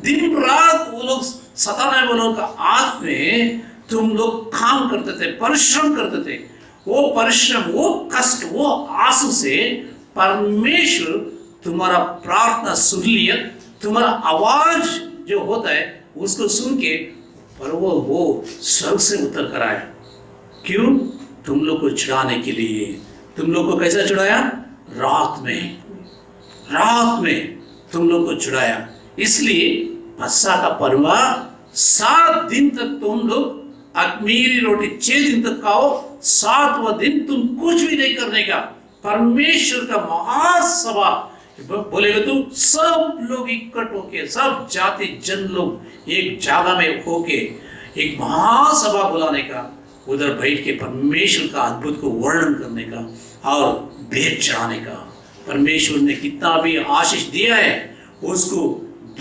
Speaker 1: दिन रात वो लोग सताने वालों का आग में तुम लोग काम करते थे, परिश्रम करते थे। वो परिश्रम, वो कष्ट, वो आंसू से परमेश्वर तुम्हारा प्रार्थना सुन लिया, तुम्हारा आवाज जो होता है उसको सुन के पर वो स्वर्ग से उतर कर आया। क्यों? तुम लोग को छुड़ाने के लिए। तुम लोग को कैसा छुड़ाया? रात में तुम लोग को छुड़ाया। इसलिए पस्सा का पर्व 7 दिन तक तुम लोग अख़मीरी रोटी 6 दिन तक खाओ, 7वां दिन तुम कुछ भी नहीं करने का। परमेश्वर का महासभा बोलेगा, तू सब लोग इकट्ठ होके, सब जाति जन लोग एक जगह में होके एक महासभा बुलाने का, उधर बैठ के परमेश्वर का अद्भुत को वर्णन करने का और भेंट चढ़ाने का। परमेश्वर ने कितना भी आशीष दिया है उसको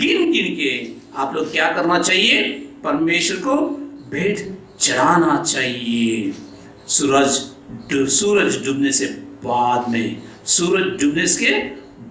Speaker 1: गिन गिन के आप लोग क्या करना चाहिए? परमेश्वर को भेंट चढ़ाना चाहिए। सूरज डूबने से बाद में, सूरज डूबने के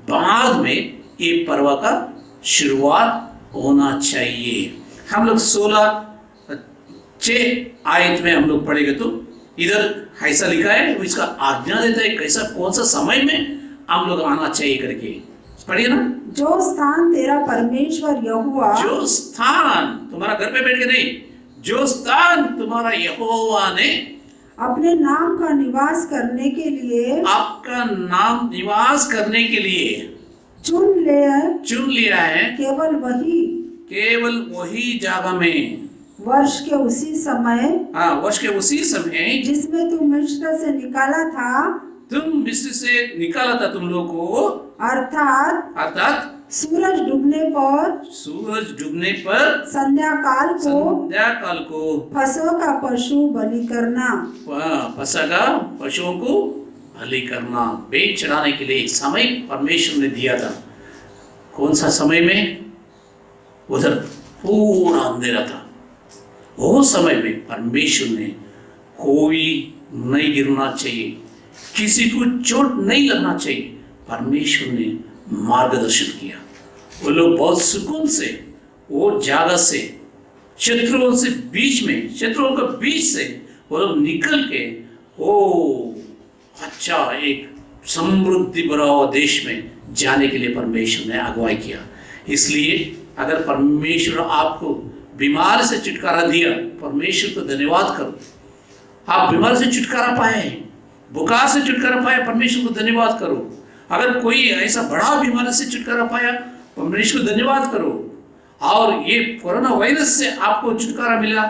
Speaker 1: बाद में ये पर्व का शुरुआत होना चाहिए। हम लोग 16:6 आयत में हम लोग पढ़ेंगे तो इधर ऐसा लिखा है, इसका आज्ञा देता है कैसा कौन सा समय में हम लोग आना चाहिए करके। पढ़िए ना।
Speaker 2: जो स्थान तेरा परमेश्वर यहोवा,
Speaker 1: जो स्थान तुम्हारा घर पे बैठ के नहीं, जो स्थान तुम्हारा यहोवा ने
Speaker 2: अपने नाम का निवास करने के लिए,
Speaker 1: आपका नाम निवास करने के लिए
Speaker 2: चुन
Speaker 1: लिया है,
Speaker 2: केवल वही
Speaker 1: जगह में,
Speaker 2: वर्ष के उसी समय,
Speaker 1: वर्ष के उसी समय
Speaker 2: जिसमें तुम मिस्र से निकाला था,
Speaker 1: मिस्र से निकाला था तुम लोग को,
Speaker 2: अर्थात सूरज डूबने पर संध्या काल को फसह का पशु बलि करना,
Speaker 1: फसह का पशुओं को बलि करना। भेंट चढ़ाने के लिए एक समय परमेश्वर ने दिया था। कौन सा समय में? उधर पूरा अंधेरा था। वो समय में परमेश्वर ने कोई नहीं गिरना चाहिए, किसी को चोट नहीं लगना चाहिए, परमेश्वर ने मार्गदर्शन किया। वो लोग बहुत सुकून से, वो जगह से, शत्रुओं के बीच से वो लोग निकल के अच्छा एक समृद्धि भरा हुआ देश में जाने के लिए परमेश्वर ने अगुवाई किया। इसलिए अगर परमेश्वर आपको बीमारी से छुटकारा दिया, परमेश्वर को धन्यवाद करो। आप बीमारी से छुटकारा पाए, बुखार से छुटकारा पाया, परमेश्वर को धन्यवाद करो। अगर कोई ऐसा बड़ा बीमारी से छुटकारा पाया, परमेश्वर को धन्यवाद करो। और ये कोरोना वायरस से आपको छुटकारा मिला,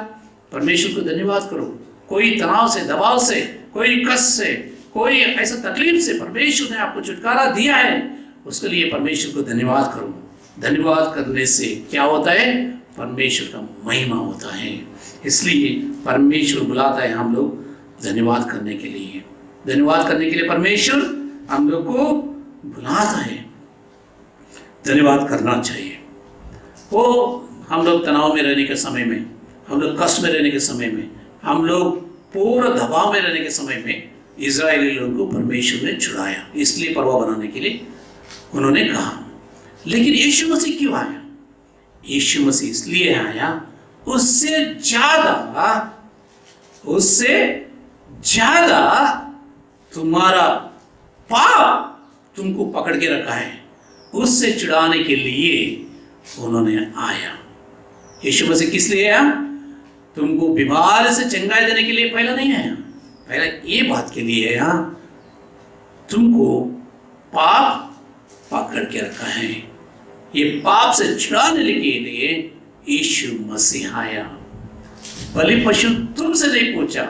Speaker 1: परमेश्वर को धन्यवाद करो। कोई तनाव से, दबाव से, कोई कष्ट से, कोई ऐसा तकलीफ से परमेश्वर ने आपको छुटकारा दिया है, उसके लिए परमेश्वर को धन्यवाद करो। धन्यवाद करने से क्या होता है? परमेश्वर का महिमा होता है। इसलिए परमेश्वर बुलाता है हम लोग धन्यवाद करने के लिए। धन्यवाद करने के लिए परमेश्वर हम लोग को बुलाता है। धन्यवाद करना चाहिए। वो हम लोग तनाव में रहने के समय में, हम लोग कष्ट में रहने के समय में, हम लोग पूरा दबाव में रहने के समय में इजरायली लोगों को परमेश्वर ने छुड़ाया। इसलिए पर्व बनाने के लिए उन्होंने कहा। लेकिन यीशु मसीह क्यों आया? यीशु मसीह इसलिए आया, उससे ज्यादा तुम्हारा पाप तुमको पकड़ के रखा है, उससे छुड़ाने के लिए उन्होंने आया। यीशु मसीह किस लिए आया? तुमको बीमारी से चंगाई देने के लिए पहला नहीं आया, पहला ये बात के लिए आया, तुमको पाप पकड़ के रखा है। ये पाप से छुड़ाने के लिए यीशु मसीह आया। बलि पशु तुमसे नहीं पूछा,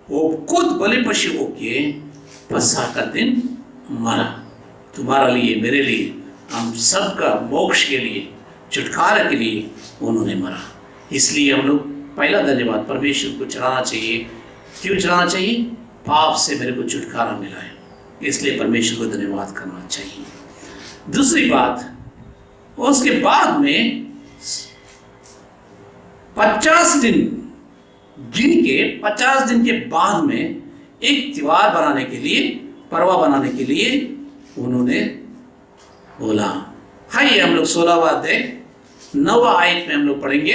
Speaker 1: वो खुद बलि पशु होके पसह का दिन मरा, तुम्हारा लिए, मेरे लिए, हम सबका मोक्ष के लिए, छुटकारा के लिए उन्होंने मरा। इसलिए हम लोग पहला धन्यवाद परमेश्वर को चढ़ाना चाहिए। क्यों चढ़ाना चाहिए? पाप से मेरे को छुटकारा मिला है, इसलिए परमेश्वर को धन्यवाद करना चाहिए। दूसरी बात, उसके बाद में 50 दिन गिन के 50 दिन के बाद में एक त्योहार बनाने के लिए, पर्व बनाने के लिए उन्होंने बोला। हाइए हम लोग 16वां अध्याय 9वां आयत में हम लोग पढ़ेंगे।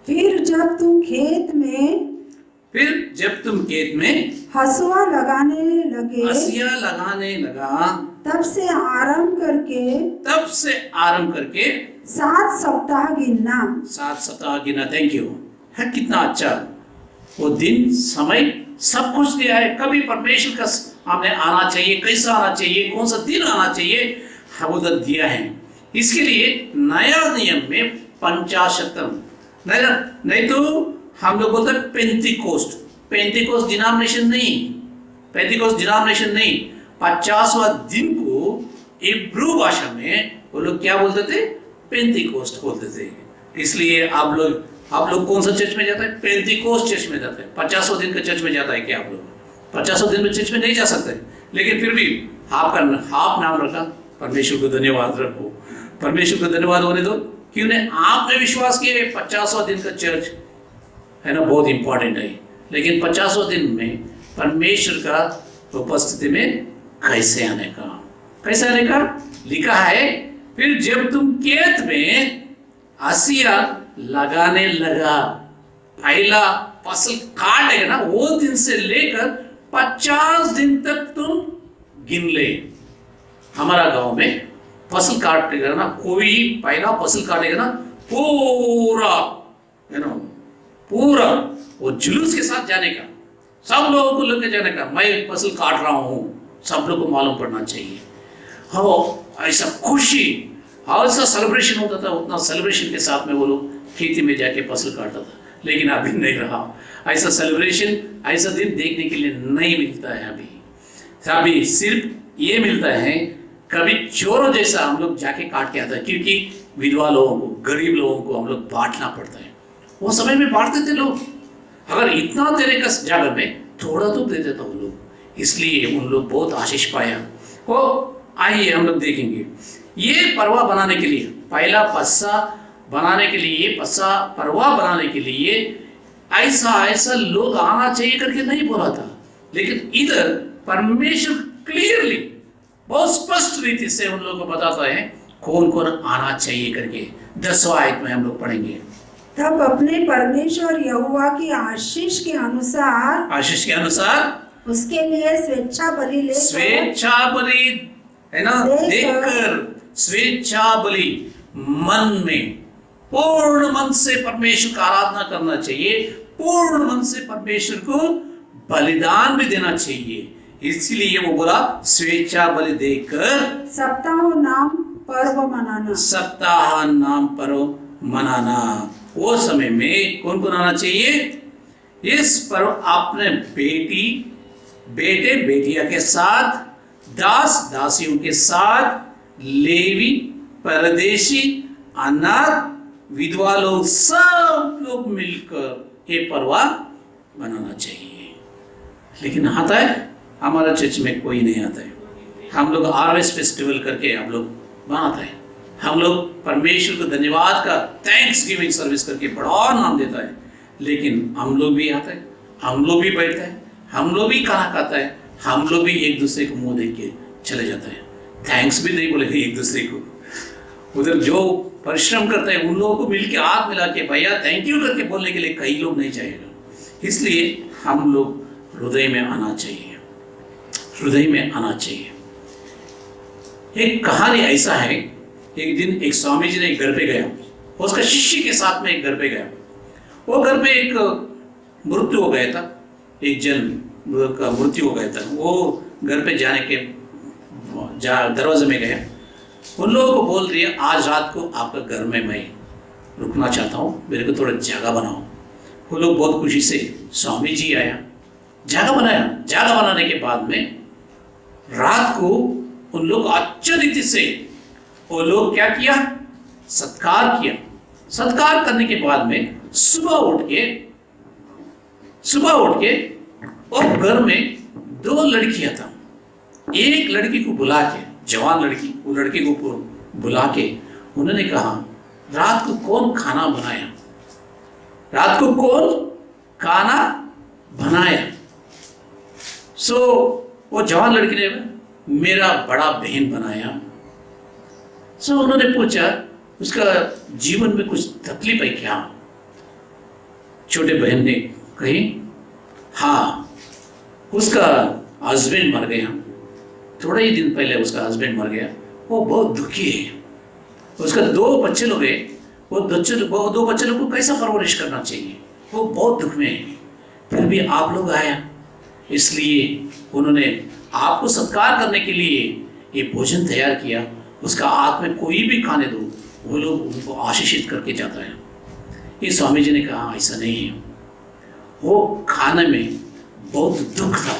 Speaker 2: फिर जब तुम खेत में
Speaker 1: हसुआ लगाने लगा,
Speaker 2: तब से आरंभ करके 7 सप्ताह गिनना।
Speaker 1: 7 सप्ताह गिना। Thank you. है कितना अच्छा वो दिन, समय सब कुछ दिया है। कभी परमेश्वर का हमने आना चाहिए, कैसा आना चाहिए, कौन सा दिन आना चाहिए, वो तो दिया है। इसके लिए नया नियम में 50 नहीं तो हम लोग बोलते हैं पेंटिकोस्ट। पेंटिकोस्ट डिनोमिनेशन नहीं, पेंटिकोस्ट डिनोमिनेशन नहीं। 50वां दिन को इब्रू भाषा में वो लोग क्या बोलते थे? पेंटिकोस्ट बोलते थे। इसलिए आप लोग कौन सा चर्च में जाते हैं? पेंटिकोस्ट चर्च में जाते हैं। 50वां दिन का चर्च में जाता है क्या आप लोग? 50वां दिन में चर्च में नहीं जा सकते, लेकिन फिर भी आपका नाम रखा। परमेश्वर को धन्यवाद रखो, परमेश्वर को धन्यवाद होने दो कि उन्हें आपने विश्वास किया। 50वां दिन का चर्च है ना, बहुत इंपॉर्टेंट है। लेकिन 50वां दिन में परमेश्वर का उपस्थिति में कैसे आने का लिखा है। फिर जब तुम खेत में हसिया लगाने लगा, पहला फसल काटेगा ना, वो दिन से लेकर 50 दिन तक तुम गिन ले। हमारा गांव में फसल काटेगा ना, कोई पहला फसल काटेगा ना, पूरा वो जुलूस के साथ जाने का, सब लोगों को लेकर जाने का, मैं फसल काट रहा हूं, सब लोग को मालूम पड़ना चाहिए। हाँ, ऐसा खुशी, ऐसा सेलिब्रेशन होता था। उतना सेलिब्रेशन के साथ में वो लोग खेती में जाके फसल काटता था। लेकिन अभी नहीं रहा ऐसा सेलिब्रेशन, ऐसा दिन देखने के लिए नहीं मिलता है अभी सिर्फ ये मिलता है कभी चोरों जैसा हम लोग जाके काट के आता है, क्योंकि विधवा लोगों को, गरीब लोगों को हम लोग बांटना पड़ता है। वो समय में बांटते थे लोग, अगर इतना देने का जगह में थोड़ा तो दे देता वो लोग, इसलिए उन लोग बहुत आशीष पाया। वो आइए हम लोग देखेंगे ये परवा बनाने के लिए, पहला पस्सा बनाने के लिए, पस्सा परवा बनाने के लिए ऐसा लोग आना चाहिए करके नहीं बोला था। लेकिन इधर परमेश्वर क्लियरली बहुत स्पष्ट रीति से उन लोगों को बताता है कौन कौन आना चाहिए करके। 10वां आयत में हम लोग पढ़ेंगे।
Speaker 2: तब अपने परमेश्वर यहोवा की आशीष के अनुसार उसके लिए स्वेच्छा
Speaker 1: बलि है ना, देखकर स्वेच्छा बलि मन में, पूर्ण मन से परमेश्वर का आराधना करना चाहिए, पूर्ण मन से परमेश्वर को बलिदान भी देना चाहिए। इसलिए वो बोला स्वेच्छा बलि देकर
Speaker 2: सप्ताह नाम पर्व
Speaker 1: मनाना। वो समय में कौन कौन आना चाहिए? इस पर्व अपने बेटे बेटिया के साथ, दास दासियों के साथ, लेवी, परदेशी, अनाथ, विधवा लोग, सब लोग मिलकर ये पर्व मनाना चाहिए। लेकिन आता है हमारा चर्च में कोई नहीं आता है। हम लोग हार्वेस्ट फेस्टिवल करके हम लोग मनाते हैं, हम लोग परमेश्वर को धन्यवाद का थैंक्स गिविंग सर्विस करके बड़ा नाम देता है। लेकिन हम लोग भी आते हैं, हम लोग भी बैठते हैं, हम लोग भी खाना खाता है, हम लोग भी एक दूसरे को मुंह देख के चले जाते हैं, थैंक्स भी नहीं बोलेंगे एक दूसरे को। उधर जो परिश्रम करते हैं उन लोगों को मिलके हाथ मिला के भैया थैंक यू करके बोलने के लिए कई लोग नहीं चाहेगा। इसलिए हम लोग हृदय में आना चाहिए, हृदय में आना चाहिए। एक कहानी ऐसा है, एक दिन एक स्वामी जी ने एक घर पे गया, उसका शिष्य के साथ में एक घर पे गया। वो घर पे एक मृत्यु हो गया था, एक जन का मृत्यु हो गया था। वो घर पे जाने के दरवाजे में गया, उन लोगों को बोल दिया आज रात को आपका घर में मैं रुकना चाहता हूँ, मेरे को थोड़ा जगह बनाओ। वो लोग बहुत खुशी से, स्वामी जी आया, जगह बनाया। जगह बनाने के बाद में रात को उन लोग अच्छी रीति से वो लोग क्या किया, सत्कार किया। सत्कार करने के बाद में सुबह उठ के और घर में 2 लड़कियां था। एक लड़की को बुला के, जवान लड़की, वो लड़की को बुला के उन्होंने कहा रात को कौन खाना बनाया, रात को कौन खाना बनाया। सो वो जवान लड़की ने मेरा बड़ा बहन बनाया। सो उन्होंने पूछा उसका जीवन में कुछ तकलीफ है क्या। छोटे बहन ने कही हाँ, उसका हस्बैंड मर गया, थोड़े ही दिन पहले उसका हस्बैंड मर गया, वो बहुत दुखी है। उसका 2 बच्चे लोग हैं, वो 2 बच्चे लोग को कैसा परवरिश करना चाहिए, वो बहुत दुख में है। फिर भी आप लोग आया, इसलिए उन्होंने आपको सत्कार करने के लिए ये भोजन तैयार किया। उसका हाथ में कोई भी खाने दो, वो लोग उनको आशीषित करके जाता है। ये स्वामी जी ने कहा ऐसा नहीं है, वो खाने में बहुत दुख था,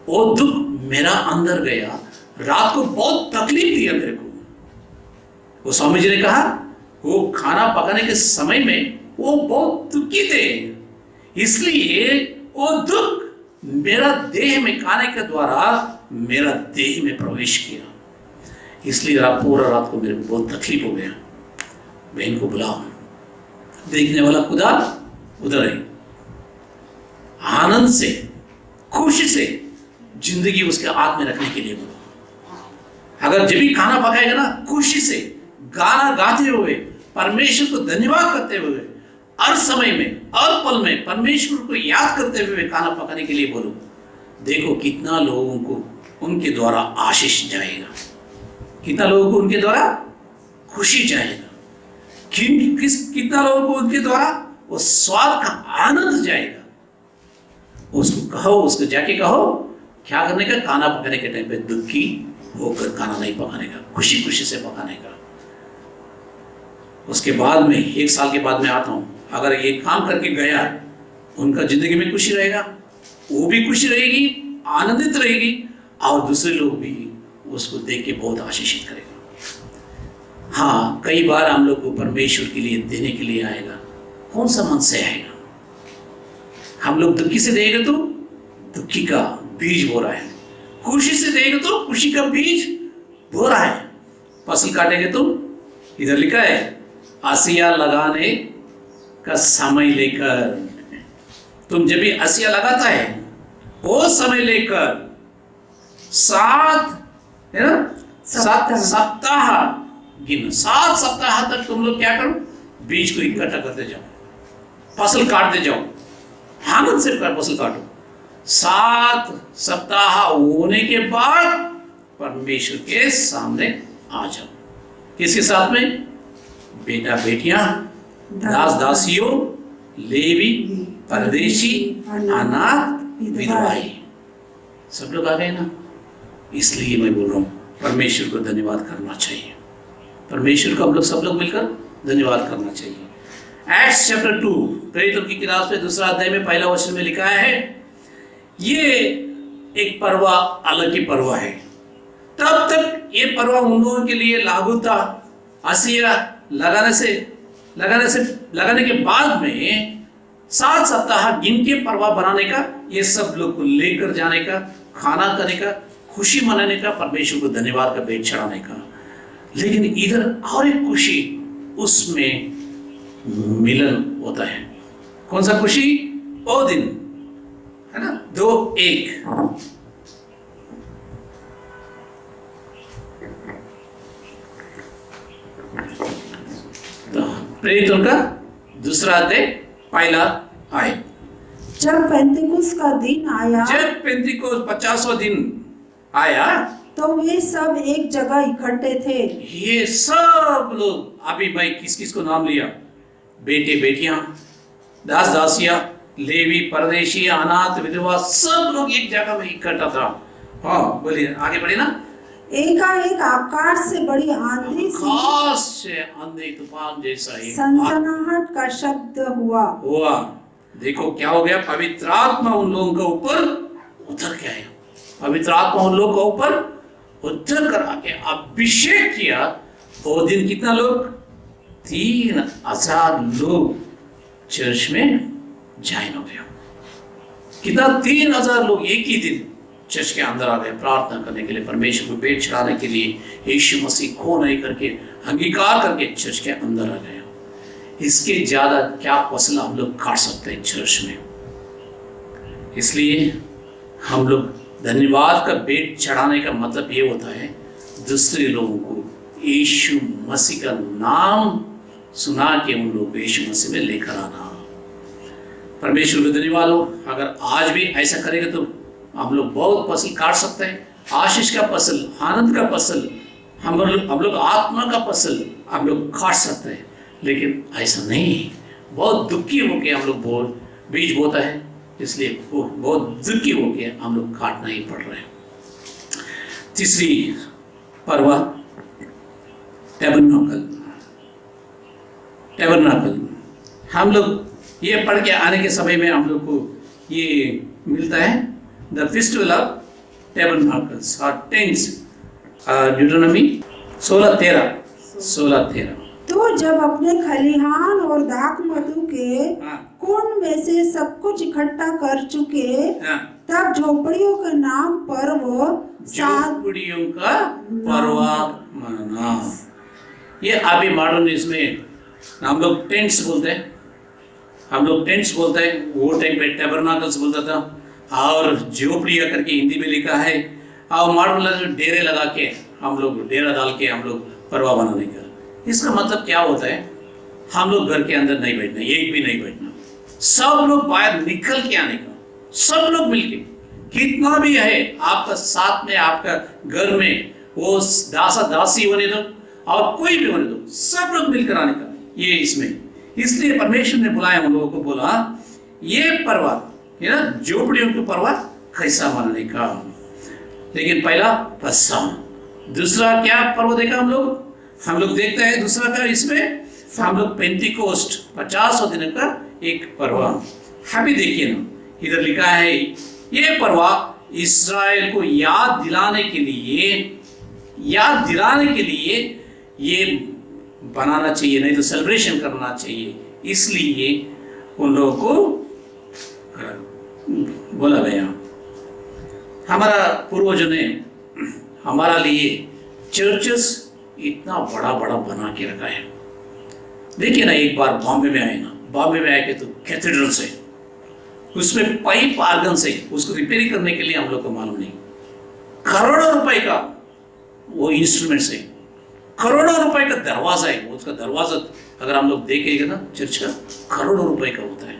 Speaker 1: वो दुख मेरा अंदर गया, रात को बहुत तकलीफ दिया मेरे को। वो स्वामी जी ने कहा वो खाना पकाने के समय में वो बहुत दुखी थे, इसलिए वो दुख मेरा देह में खाने के द्वारा मेरा देह में प्रवेश किया, इसलिए पूरा रात को मेरे को बहुत तकलीफ हो गया। बहन को बुलाओ, देखने वाला खुदा उधर है। आनंद से, खुशी से जिंदगी उसके हाथ में रखने के लिए बोलो। अगर जब भी खाना पकाएगा ना, खुशी से गाना गाते हुए, परमेश्वर को धन्यवाद करते हुए, हर समय में, हर पल में परमेश्वर को याद करते हुए खाना पकाने के लिए बोलो। देखो कितना लोगों को उनके द्वारा आशीष जाएगा, कितना लोगों को उनके द्वारा खुशी जाएगा, कितना लोगों को उनके द्वारा वो स्वाद का आनंद जाएगा। उसको कहो, उसको जाके कहो क्या करने का, खाना पकाने के टाइम पे दुखी होकर खाना नहीं पकाने का, खुशी खुशी से पकाने का। उसके बाद में 1 साल के बाद में आता हूँ, अगर ये काम करके गया, उनका जिंदगी में खुशी रहेगा, वो भी खुशी रहेगी, आनंदित रहेगी, और दूसरे लोग भी उसको देख के बहुत आशीषित करेगा। हाँ, कई बार हम लोग को परमेश्वर के लिए देने के लिए आएगा, कौन सा मन से आएगा। हम लोग दुखी से देंगे तो दुखी का बीज बो रहा है, खुशी से देंगे तो खुशी का बीज बो रहा है। फसल काटेंगे तो इधर लिखा है हसिया लगाने का समय लेकर। तुम जब भी हसिया लगाता है वो समय लेकर 7 है ना, 7 सप्ताह गिनो, 7 सप्ताह तक तुम लोग क्या करो, बीज को इकट्ठा करते जाओ, फसल काटते जाओ, आनंद से फसल काटो। 7 सप्ताह होने के बाद परमेश्वर के सामने आ जाओ। किसके साथ में? बेटा बेटियां, दास दासियों, लेवी, परदेशी, अनाथ, विधवाएं, सब लोग आ गए ना। इसलिए मैं बोल रहा हूँ परमेश्वर को धन्यवाद करना चाहिए, परमेश्वर को हम लोग सब लोग मिलकर धन्यवाद करना चाहिए। एक्ट्स चैप्टर 2 प्रेरितों की किताब से 2 अध्याय में 1 वचन में लिखा है, ये एक पर्व अलग ही पर्व है। तब तक ये पर्व उन लोगों के लिए लागू था। हसिया लगाने के बाद में 7 सप्ताह गिन के पर्व बनाने का, ये सब लोग को लेकर जाने का, खाना करने का, खुशी मनाने का, परमेश्वर को धन्यवाद का भेंट चढ़ाने का। लेकिन इधर और एक खुशी उसमें मिलन होता है। कौन सा खुशी? वो दिन है ना, 2:1 तो प्रेरितों का 2 अध्याय 1 आए।
Speaker 2: जब पेंतिकुस्त का दिन आया,
Speaker 1: जब पेंतिकुस्त 50वां दिन आया,
Speaker 2: तो वे सब एक जगह इकट्ठे थे।
Speaker 1: ये सब लोग, अभी भाई किस किस को नाम लिया, बेटे बेटियां, दास दासियां, लेवी, परदेशी, अनाथ, विधवा, सब लोग एक जगह में इकट्ठा था। हाँ बोलिए, आगे बढ़े ना।
Speaker 2: एकाएक आकाश से बड़ी आंधी
Speaker 1: आकाश से आंधी तूफान जैसा एक
Speaker 2: सनसनाहट का शब्द हुआ।
Speaker 1: देखो क्या हो गया, पवित्र आत्मा उन लोगों के ऊपर उतर के आया। पवित्र आत्मा उन लोगों के ऊपर उतर कर आके अभिषेक किया। वो दिन कितना लोग? 3000 लोग चर्च में ज्वाइन हो गया। कितना? 3000 लोग एक ही दिन चर्च के अंदर आ गए प्रार्थना करने के लिए, परमेश्वर को भेंट चढ़ाने के लिए। यीशु मसीह खो नहीं करके, अंगीकार करके चर्च के अंदर आ गए। इसके ज्यादा क्या फसल हम लोग काट सकते हैं चर्च में। इसलिए हम लोग धन्यवाद का भेंट चढ़ाने का मतलब ये होता है दूसरे लोगों को यीशु मसीह का नाम सुना के उन लोगों को यीशु मसीह में लेकर आना। परमेश्वर को धन्यवाद हो। अगर आज भी ऐसा करेगा तो हम लोग बहुत फसल काट सकते हैं, आशीष का फसल, आनंद का फसल, हम लोग आत्मा का फसल हम लोग काट सकते हैं, लेकिन ऐसा नहीं। बहुत दुखी होके हम लोग बीज बोता है, इसलिए वो बहुत दुखी होके हम लोग काटना ही पड़ रहे हैं। तीसरी पर्व टैबरनाकल। हम लोग ये पढ़ के आने के समय में हम लोग को ये मिलता है, द फेस्टिवल ऑफ टैबरनाकल्स और टेंट्स, ड्यूटेरोनोमी 16:13।
Speaker 2: तो जब अपने खलिहान और दाख मधु के
Speaker 1: हाँ।
Speaker 2: कुंड में से सब कुछ इकट्ठा कर चुके,
Speaker 1: हाँ।
Speaker 2: तब झोपड़ियों का नाम पर्व
Speaker 1: झोपड़ियों का पर्व मनाना। ये अभी मॉडर्न इसमें हम लोग टेंट्स बोलते हैं, वो टाइम पे टैबरनाकल्स बोलता था, और झोपड़ियाँ करके हिंदी में लिखा है, और मॉडर्न डेरे लगा के हम लोग डेरा डाल के हम लोग पर्व बनाने का। इसका मतलब क्या होता है, हम लोग घर के अंदर नहीं बैठना, एक भी नहीं बैठना, सब लोग बाहर निकल के आने का, सब लोग मिलके, कितना भी है आपका साथ में, आपका घर में, वो दासा दासी होने दो और कोई भी होने दो, सब लोग मिलकर आने का। ये इसमें इसलिए परमेश्वर ने बुलाया उन लोगों को, बोला ये पर्व है ना, झोपड़ियों के पर्व कैसा मनाने का। लेकिन पहला पस्सा, दूसरा क्या पर्व देखा हम लोग देखते हैं दूसरा का, इसमें हम लोग पेंटिकोस्ट 50 दिन का एक पर्व। अभी देखिए ना, इधर लिखा है ये पर्व इस्राएल को याद दिलाने के लिए ये बनाना चाहिए, नहीं तो सेलिब्रेशन करना चाहिए, इसलिए उन लोगों को बोला गया। हमारा पूर्वजों ने हमारा लिए चर्चेस इतना बड़ा बड़ा बना के रखा है। देखिए ना, एक बार बॉम्बे में आए तो कैथेड्रल से, उसमें पाइप आर्गन से उसको रिपेयरिंग करने के लिए हम लोग को मालूम नहीं, करोड़ों रुपए का वो इंस्ट्रूमेंट है, करोड़ों रुपए का दरवाजा है, उसका दरवाजा अगर हम लोग देखेंगे ना चर्च का, करोड़ों रुपए का होता है।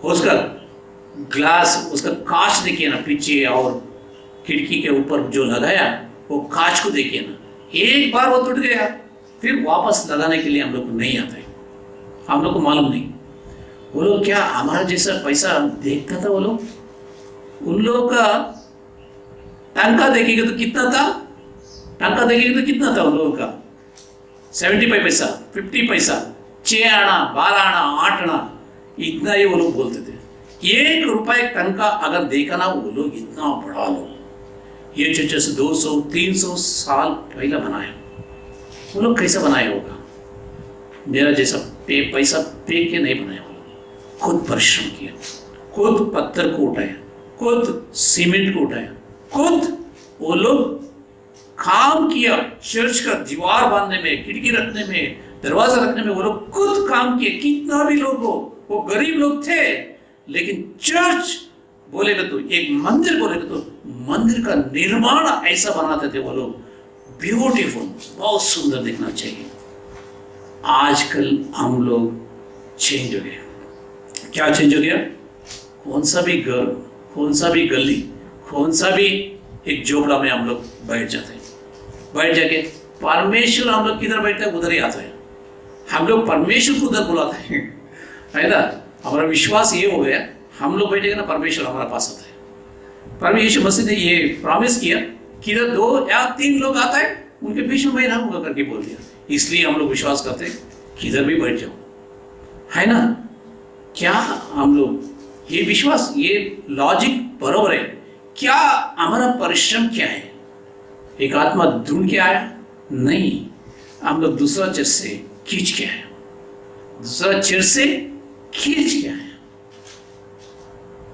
Speaker 1: उसका ग्लास, उसका कांच देखिए ना पीछे, और खिड़की के ऊपर जो लगाया वो कांच को देखिए ना, एक बार वो टूट गया, फिर वापस लगाने के लिए हम लोग को नहीं आता है, हम लोग को मालूम नहीं। वो लोग क्या हमारा जैसा पैसा देखता था, वो लोग, उन लोगों का टंका देखेंगे तो कितना था, उन लोगों का 75 पैसा, 50 पैसा, 6 आना, 12 आना, 8 आना, इतना ही वो लोग बोलते थे। 1 रुपए टंका अगर देखा ना, वो लोग इतना बड़ा लोग, ये चर्च 200-300 साल पहले बनाया, वो लोग कैसा बनाया होगा, मेरा जैसा पैसा फेंक के नहीं बनाया, वो लोग खुद परिश्रम किया, खुद पत्थर को उठाया, खुद सीमेंट को उठाया, खुद वो लोग काम किया। चर्च का दीवार बांधने में, खिड़की रखने में, दरवाजा रखने में वो लोग खुद काम किए। कितना भी लोग हो, वो गरीब लोग थे, लेकिन चर्च बोलेगा तो, एक मंदिर बोलेगा तो, मंदिर का निर्माण ऐसा बनाते थे वो लोग, ब्यूटीफुल, बहुत सुंदर दिखना चाहिए। आजकल हम लोग चेंज हो गए। क्या चेंज हो गया? कौन सा भी घर, कौन सा भी गली, कौन सा भी एक झोपड़ा में हम लोग बैठ जाते हैं, बैठ जाके परमेश्वर, हम लोग किधर बैठते हैं उधर ही आता है, हम लोग परमेश्वर को उधर बुलाते हैं, है ना। हमारा विश्वास ये हो गया, हम लोग बैठेंगे ना, परमेश्वर हमारा पास आता है। परमेश्वर मसीह ने ये प्रॉमिस किया कि इधर 2 या 3 लोग आता है, उनके बीच में मैं रहूंगा करके बोल दिया। इसलिए हम लोग विश्वास करते हैं कि इधर भी बैठ जाओ, है ना। क्या हम लोग ये विश्वास, ये लॉजिक बराबर है? क्या हमारा परिश्रम क्या है? एक आत्मा ढूंढ के आया? नहीं, हम लोग दूसरा चर्च से खींच के आए, दूसरा चर्च से खींच के आए।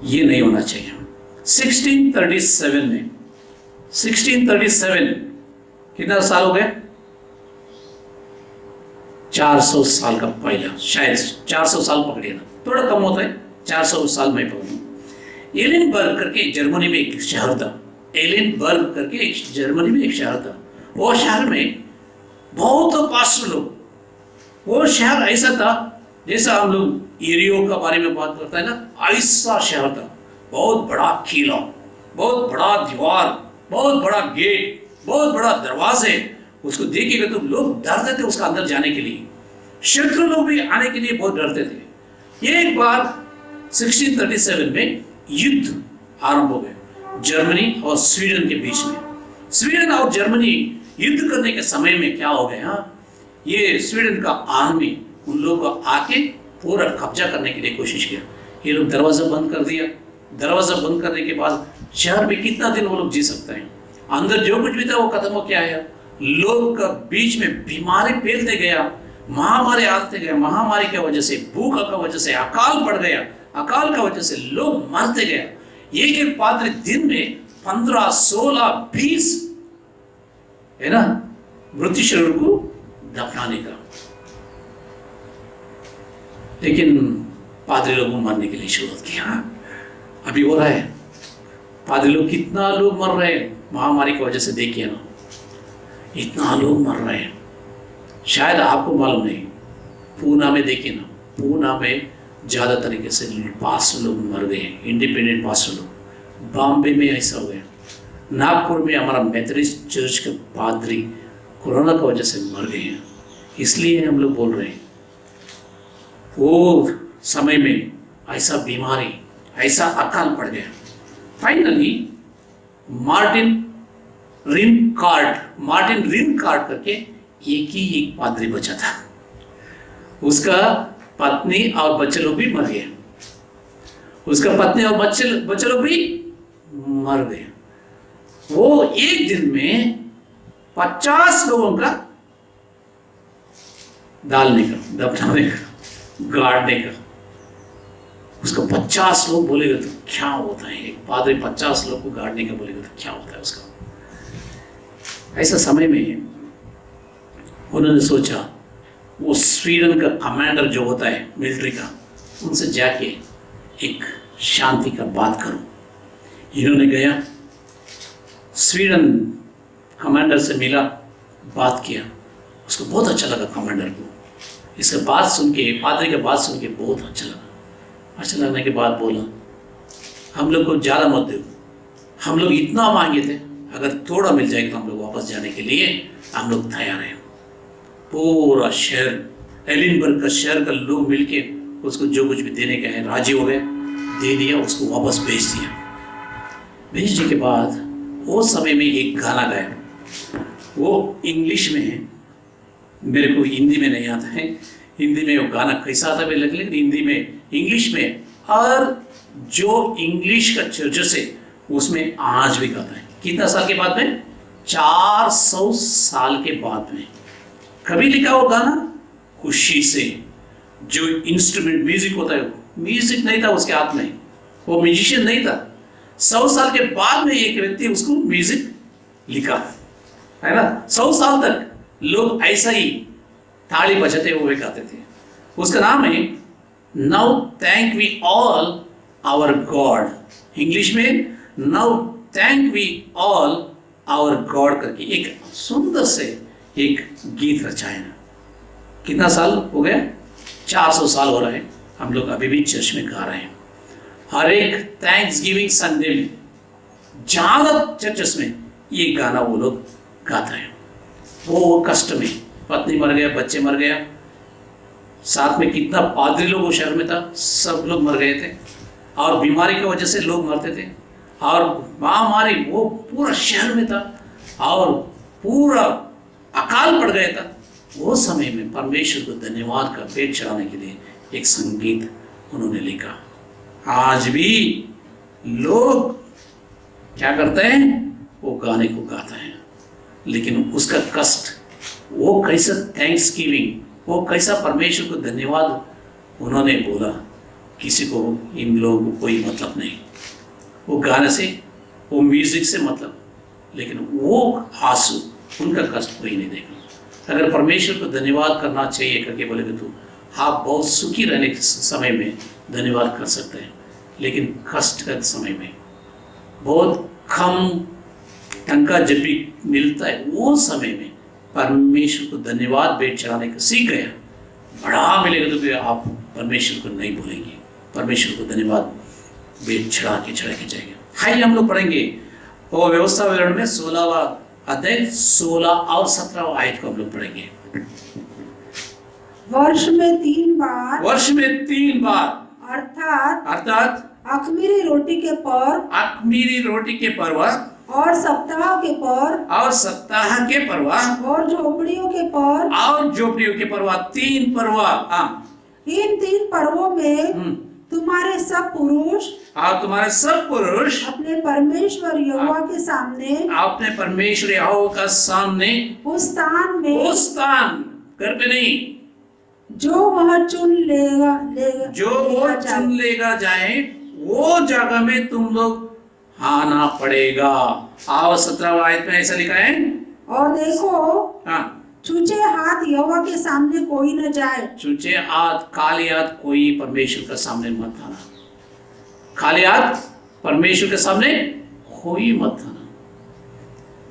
Speaker 1: ये नहीं होना चाहिए। 1637 में, 1637 कितना साल हो गए? 400 साल का पहला, शायद 400 साल पकड़िए ना, थोड़ा कम होता है, 400 साल में पकड़ू। एलेनबर्ग करके जर्मनी में एक शहर था, एलेनबर्ग करके जर्मनी में एक शहर था। वो शहर में बहुत पास्टर लोग, वो शहर ऐसा था जैसा हम लोग एरियो का बारे में बात करते हैं ना, ऐसा शहर था। बहुत बड़ा किला, बहुत बड़ा दीवार, बहुत बड़ा गेट, बहुत बड़ा दरवाजे, उसको देखिएगा तो लोग डरते थे उसका अंदर जाने के लिए। शत्रु लोग भी आने के लिए बहुत डरते थे। एक बार 1637 में युद्ध आरंभ हो गया जर्मनी और स्वीडन के बीच में। स्वीडन और जर्मनी युद्ध करने के समय में क्या हो गया, ये स्वीडन का आर्मी उन लोगों को आके पूरा कब्जा करने के लिए कोशिश किया। ये लोग दरवाजा बंद कर दिया। दरवाजा बंद करने के बाद शहर में कितना दिन वो लोग जी सकते हैं। अंदर जो कुछ भी था वो खत्म हो गया है। लोग का बीच में बीमारी फैलते गया, महामारी आते गए। महामारी की वजह से, भूख की वजह से अकाल पड़ गया। अकाल की वजह से लोग मरते गए। एक एक पादरी दिन में 15, 16, 20 है ना मृत्यु शरीर को दफनाने का। लेकिन पादरी लोगों को मरने के लिए शुरुआत किया। अभी हो रहा है, पादरी लोग कितना लोग मर रहे हैं महामारी की वजह से। देखिए ना, इतना लोग मर रहे हैं। शायद आपको मालूम नहीं, पूना में देखिए ना, पूना में ज़्यादा तरीके से पास्टर लोग मर गए हैं, इंडिपेंडेंट पास्टर लोग। बॉम्बे में ऐसा हो गया। नागपुर में हमारा मेथोडिस्ट चर्च के पादरी कोरोना की वजह से मर गए हैं। इसलिए हम लोग बोल रहे हैं, वो समय में ऐसा बीमारी, ऐसा अकाल पड़ गया। फाइनली मार्टिन रिनकार्ड करके एक पादरी बचा था। उसका पत्नी और बच्चे लोग भी मर गए। उसका पत्नी और बच्चे लोग भी मर गए। वो एक दिन में 50 लोगों का डालने का, दफनाने का, गाड़ने का। उसका 50 लोग बोलेगा तो क्या होता है? एक पादरी 50 लोग को गाड़ने का बोलेगा तो क्या होता है उसका? ऐसा समय में उन्होंने सोचा, वो स्वीडन का कमांडर जो होता है मिलिट्री का, उनसे जाके एक शांति का बात करूं। इन्होंने गया, स्वीडन कमांडर से मिला, बात किया। उसको बहुत अच्छा लगा कमांडर को। इसका बात सुन के, पादरी का बात सुन के बहुत अच्छा लगा। अच्छा लगने के बाद बोला, हम लोग को ज़्यादा मत दो, हम लोग इतना मांगे थे, अगर थोड़ा मिल जाएगा तो हम लोग वापस जाने के लिए हम लोग तैयार हैं। पूरा शहर, एलिनबर्ग का शहर का लोग मिलके उसको जो कुछ भी देने का है राजी हो गए, दे दिया, उसको वापस भेज दिया। भेजने के बाद वो समय में एक गाना गाया। वो इंग्लिश में है, मेरे को हिंदी में नहीं आता है। हिंदी में वो गाना कैसा आता है लेकिन हिंदी में, इंग्लिश में, और जो इंग्लिश का चर्चेस है उसमें आज भी गाता है। कितना साल के बाद में? 400 साल के बाद में। कभी लिखा वो गाना खुशी से। जो इंस्ट्रूमेंट म्यूजिक होता है, म्यूजिक नहीं था उसके हाथ में, वो म्यूजिशियन नहीं था। 100 साल के बाद में एक व्यक्ति उसको म्यूजिक लिखा, है ना। 100 साल तक लोग ऐसा ही ताली बजाते हुए गाते थे। उसका नाम है now thank we all our God. English में now thank we all our God करके एक सुंदर से एक गीत रचाया। कितना साल हो गया? 400 साल हो रहा है। हम लोग अभी भी चर्च में गा रहे हैं। हर एक थैंक्स गिविंग संडे में, ज़्यादा चर्चेस में ये गाना वो लोग गाता है। वो कष्ट में, पत्नी मर गया, बच्चे मर गया, साथ में कितना पादरी लोग वो शहर में था, सब लोग मर गए थे। और बीमारी की वजह से लोग मरते थे, और महामारी वो पूरा शहर में था, और पूरा अकाल पड़ गया था। वो समय में परमेश्वर को धन्यवाद का पेट चढ़ाने के लिए एक संगीत उन्होंने लिखा। आज भी लोग क्या करते हैं? वो गाने को गाते हैं, लेकिन उसका कष्ट, वो कैसा थैंक्स गिविंग, वो कैसा परमेश्वर को धन्यवाद उन्होंने बोला, किसी को, इन लोगों को कोई मतलब नहीं। वो गाने से, वो म्यूजिक से मतलब, लेकिन वो आंसू, उनका कष्ट कोई नहीं देगा। अगर परमेश्वर को धन्यवाद करना चाहिए करके बोलेगे तो आप बहुत सुखी रहने के समय में धन्यवाद कर सकते हैं, लेकिन कष्ट के समय में, बहुत कम टंका जब भी मिलता है, वो समय में परमेश्वर को धन्यवाद भेंट चढ़ाने का सीख गया, बड़ा मिलेगा तो फिर आप परमेश्वर को नहीं भूलेंगे। परमेश्वर को धन्यवाद भेंट चढ़ा के जाएंगे। हाइए हम लोग पढ़ेंगे वो व्यवस्था विवरण में 16वां अध्याय 16 और 17 आयत को हम लोग पढ़ेंगे।
Speaker 2: वर्ष में 3 बार
Speaker 1: वर्ष में 3 बार अर्थात
Speaker 2: अख़मीरी रोटी के पर्व
Speaker 1: अख़मीरी रोटी के पर्व
Speaker 2: और सप्ताह के पर्व
Speaker 1: और सप्ताह के पर्व
Speaker 2: और झोपड़ियों के पर्व
Speaker 1: और झोपड़ियों के पर्व, 3 पर्व।
Speaker 2: इन 3 पर्वों में तुम्हारे सब पुरुष
Speaker 1: और तुम्हारे सब पुरुष
Speaker 2: अपने परमेश्वर यहोवा के सामने
Speaker 1: अपने परमेश्वर यहोवा का सामने
Speaker 2: उस स्थान
Speaker 1: घर पे नहीं,
Speaker 2: जो वह चुन लेगा
Speaker 1: जो वो चुन लेगा जाए वो जगह में तुम लोग आना पड़ेगा। आओ 17वां आयत में ऐसा लिखा है।
Speaker 2: और देखो
Speaker 1: हाँ,
Speaker 2: छूछे हाथ यहोवा के सामने कोई न जाए।
Speaker 1: छूछे हाथ खाली हाथ कोई परमेश्वर के सामने मत आना। खाली हाथ परमेश्वर के सामने कोई मत आना।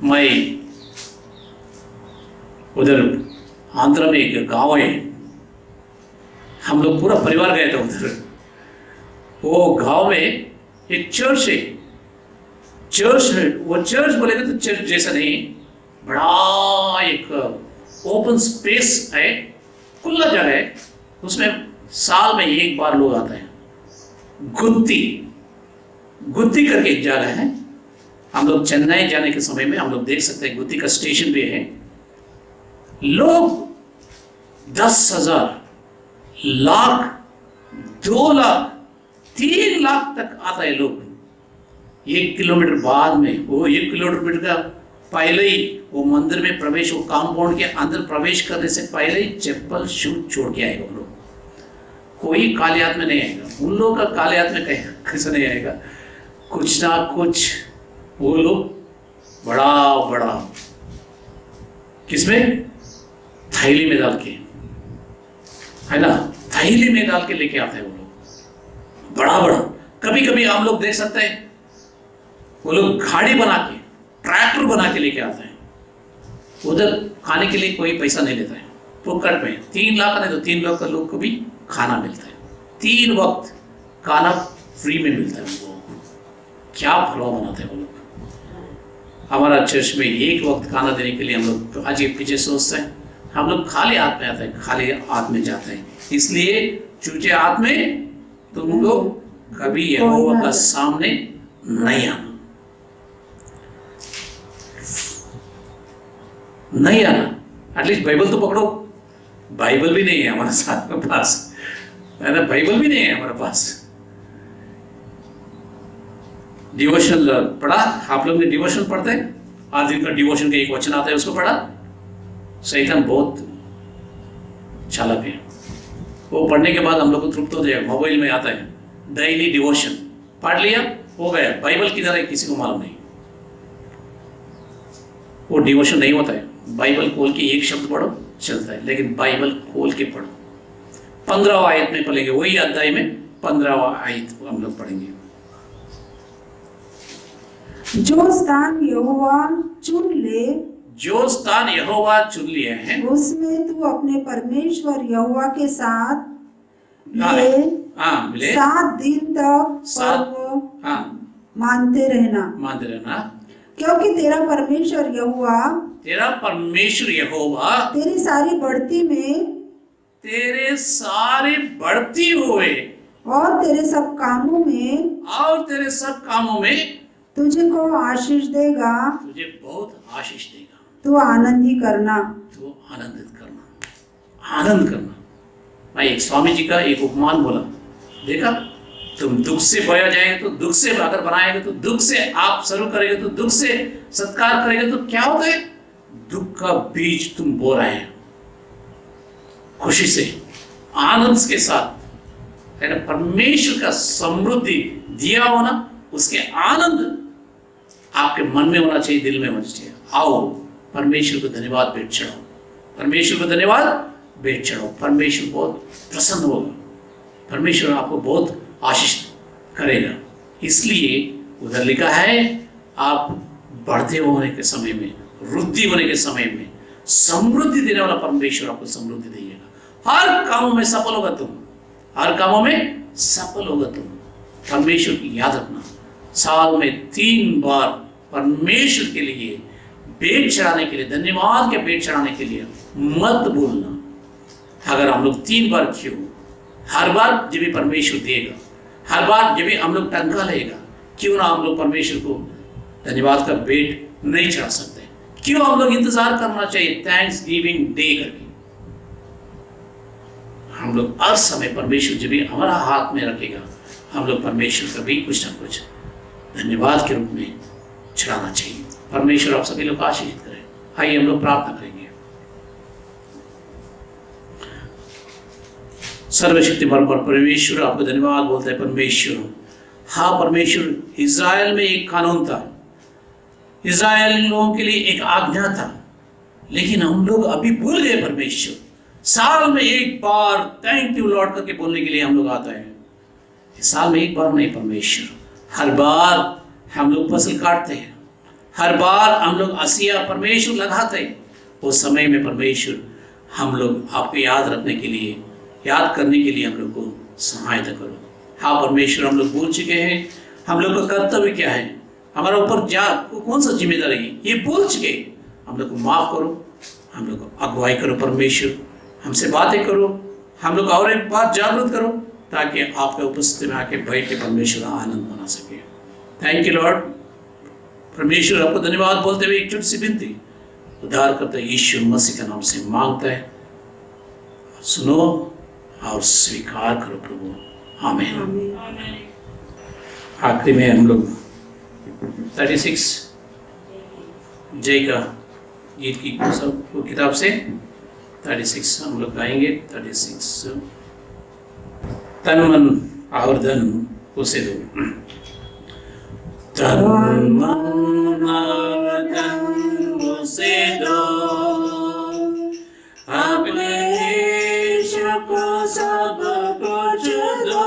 Speaker 1: मैं उधर आंध्र में एक गांव है, हम लोग पूरा परिवार गए थे उधर। वो गांव में एक चर्च है। वो चर्च बोलेगा तो चर्च जैसा नहीं, बड़ा एक ओपन स्पेस है, खुला जगह है। उसमें साल में 1 बार लोग आते हैं। गुत्ती करके एक जगह है। हम लोग चेन्नई जाने के समय में हम लोग देख सकते हैं, गुत्ती का स्टेशन भी है। लोग 10,000, लाख, 2 लाख, 3 लाख तक आता है लोग। 1 किलोमीटर बाद में, वो 1 किलोमीटर का पहले ही वो मंदिर में प्रवेश, वो कंपाउंड के अंदर प्रवेश करने से पहले ही चप्पल शूज छोड़ के आएगा। वो लोग कोई काले हाथ में नहीं आएगा। उन लोगों का काले हाथ में कैसे नहीं आएगा, कुछ ना कुछ वो लोग बड़ा किसमें, थैली में डाल के, है ना, थैली में डाल के लेके आते हैं वो लोग, बड़ा। कभी कभी हम लोग देख सकते हैं वो लोग गाड़ी बना के, ट्रैक्टर बना के लेके आते हैं। उधर खाने के लिए कोई पैसा नहीं लेता है, फुकट में। 3 लाख नहीं तो 3 लाख का लोग को भी खाना मिलता है। 3 वक्त खाना फ्री में मिलता है उन लोगों को। क्या भला बनाते हैं वो लोग। हमारा चर्च में 1 वक्त खाना देने के लिए हम लोग आगे पीछे सोचते हैं। हम लोग खाली हाथ में आते हैं, खाली हाथ में जाते हैं। इसलिए चूचे हाथ में तुम लोग कभी यहोवा का सामने नहीं आना, नहीं आना। एटलीस्ट बाइबल तो पकड़ो। बाइबल भी नहीं है हमारे साथ में पास, है ना, बाइबल भी नहीं है हमारे पास। डिवोशनल पढ़ा, आप लोग ने डिवोशन पढ़ते हैं। आज दिन का डिवोशन का एक वचन आता है, उसको पढ़ा। शैतान बहुत चालाक है। वो पढ़ने के बाद हम लोग को तृप्त हो जाएगा। मोबाइल में आता है डेली डिवोशन, पढ़ लिया, हो गया। बाइबल किधर है किसी को मालूम नहीं। वो डिवोशन नहीं होता है। बाइबल खोल के एक शब्द पढ़ो चलता है, लेकिन बाइबल खोल के पढ़ो। 15वां आयत में पढ़ेंगे, वही अध्याय में 15वां आयत हम लोग पढ़ेंगे।
Speaker 2: जो स्थान यहोवा चुन ले,
Speaker 1: जो स्थान यहोवा चुन लिए हैं,
Speaker 2: उसमें तू अपने परमेश्वर यहोवा के साथ मिले 7 दिन तक मानते रहना, क्योंकि तेरा परमेश्वर यहोवा तेरी सारी बढ़ती हुए और तेरे सब कामों में तुझे को आशीष देगा,
Speaker 1: तुझे बहुत आशीष देगा।
Speaker 2: तू आनंदित करना।
Speaker 1: मैं एक स्वामी जी का एक उपमान बोला, देखा, तुम दुख से बोया जाएगा तो दुख से अगर बनाएगा तो दुख से आप शुरू करेंगे तो दुख से सत्कार करेंगे तो क्या होता है, दुख का बीज तुम बो रहे हैं। खुशी से, आनंद के साथ, है ना, परमेश्वर का समृद्धि दिया होना, उसके आनंद आपके मन में होना चाहिए, दिल में होना चाहिए। आओ परमेश्वर को धन्यवाद भेंट चढ़ाओ, परमेश्वर को धन्यवाद भेंट चढ़ाओ। परमेश्वर बहुत प्रसन्न होगा, परमेश्वर आपको बहुत आशीष करेगा। इसलिए उधर लिखा है, आप बढ़ते होने के समय में, वृद्धि होने के समय में समृद्धि देने वाला परमेश्वर आपको समृद्धि देगा। हर कामों में सफल होगा तुम, हर कामों में सफल होगा तुम। परमेश्वर की याद रखना, साल में 3 बार परमेश्वर के लिए भेंट चढ़ाने के लिए, धन्यवाद के भेंट चढ़ाने के लिए मत भूलना। अगर हम लोग 3 बार क्यों, हर बार जब भी परमेश्वर देगा, हर बार जब भी हम लोग टंका लेगा, क्यों ना हम लोग परमेश्वर को धन्यवाद का भेंट नहीं चढ़ा सकते? क्यों हम लोग इंतजार करना चाहिए थैंक्स गिविंग डे करके? हम लोग हर समय परमेश्वर जब भी हमारा हाथ में रखेगा, हम लोग परमेश्वर का भी कुछ ना कुछ धन्यवाद के रूप में चढ़ाना चाहिए। परमेश्वर आप सभी लोग को आशीषित करें। आइए हम लोग प्रार्थना करेंगे। सर्वशक्तिमान परमेश्वर, आपको धन्यवाद बोलते हैं परमेश्वर। हाँ परमेश्वर, इज़राइल में एक कानून था, इज़राइल लोगों के लिए एक आज्ञा था, लेकिन हम लोग अभी भूल गए परमेश्वर। साल में एक बार थैंक यू लॉर्ड करके बोलने के लिए हम लोग आता है। साल में एक बार नहीं परमेश्वर, हर बार हम लोग फसल काटते हैं, हर बार हम लोग असिया परमेश्वर लगाते हैं। उस समय में परमेश्वर हम लोग आपको याद रखने के लिए, याद करने के लिए हम लोग को सहायता करो। हाँ परमेश्वर, हम लोग भूल चुके हैं, हम लोग का कर्तव्य क्या है, हमारा ऊपर कौन सा जिम्मेदारी है, ये भूल चुके। हम लोग को माफ करो, हम लोग को अगुवाई करो परमेश्वर, हमसे बातें करो, हम लोग और एक बार जागरूक करो, ताकि आपके उपस्थिति में आके बैठ के परमेश्वर का आनंद मना सके। Thank you Lord. परमेश्वर आपको धन्यवाद बोलते हुए एक छोटी सी विनती उद्धार करता यीशु मसीह के नाम से मांगता है, सुनो और स्वीकार करो प्रभु। आमीन। आखिरी में हम लोग 36 जय का गीत की सब किताब से 36 हम लोग गाएंगे। 36 तन मन और धन उसे दो, तन मन और धन उसे दो, अपने यीशु को सब कुछ दो,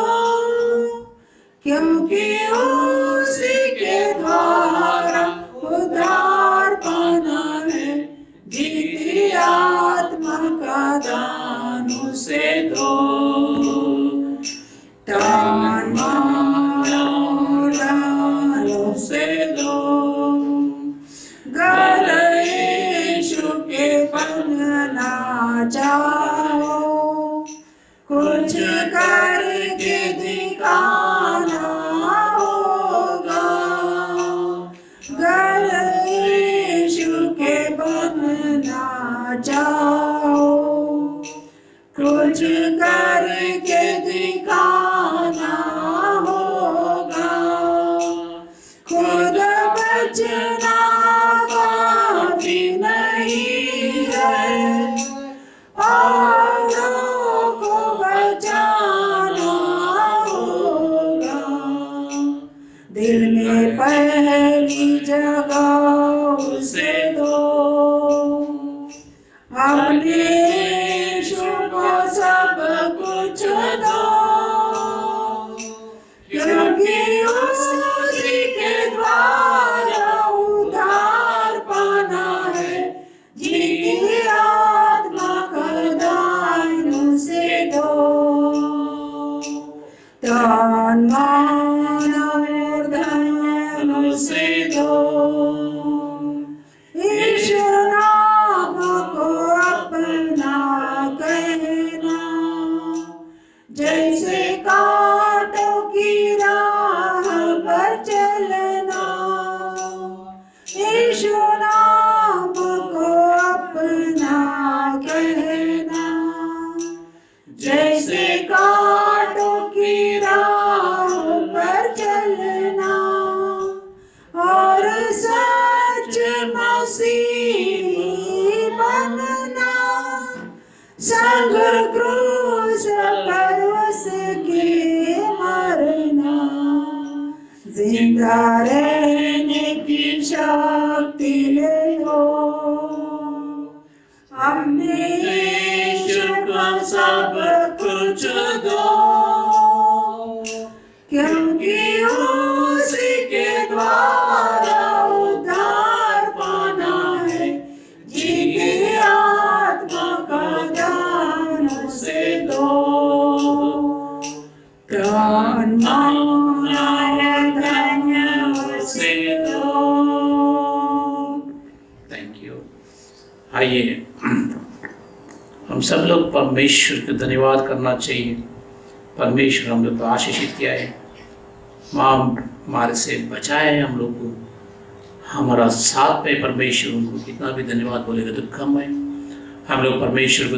Speaker 2: क्योंकि उसी के द्वारा उद्धार पाना है, जीती आत्मा का दान उसे दो। दान मानो दान उसे दो, घर यीशु के बनना चाहो, कुछ करके दिखाना होगा, घर यीशु के बनना चाहो, कुछ करके दिखाना होगा, खुद बचना काफी नहीं है, औरों को बचाना होगा, दिल में पहली जगह उसे दो, अपने यीशु को सब कुछ दो, क्योंकि उसी के द्वारा उद्धार पाना है, जीती आत्मा का दान उसे दो। दान मानो धन उसे दो, यीशु नाम को अपना कहना, जैसे कांटों की राह पर चलना, यीशु नाम को अपना कहना, जैसे कांटों की राह पर चलना, और सच मसीह बनना, संग क्रूस पर उसके मरना, जिंदा रहने की शक्ति ले लो, हमने यीशु को सब कुछ दो, क्योंकि उसी के द्वारा उद्धार पाना है, जीती आत्मा का दान उसे दो। दान मानो धन उसे दो,
Speaker 1: हम सब लोग परमेश्वर को धन्यवाद करना चाहिए। परमेश्वर हम लोग को आशीषित किया है, माँ हमारे से बचाया है, हम लोग को हमारा साथ में परमेश्वर, उनको कितना भी धन्यवाद बोलेगा तो कम है। हम लोग परमेश्वर को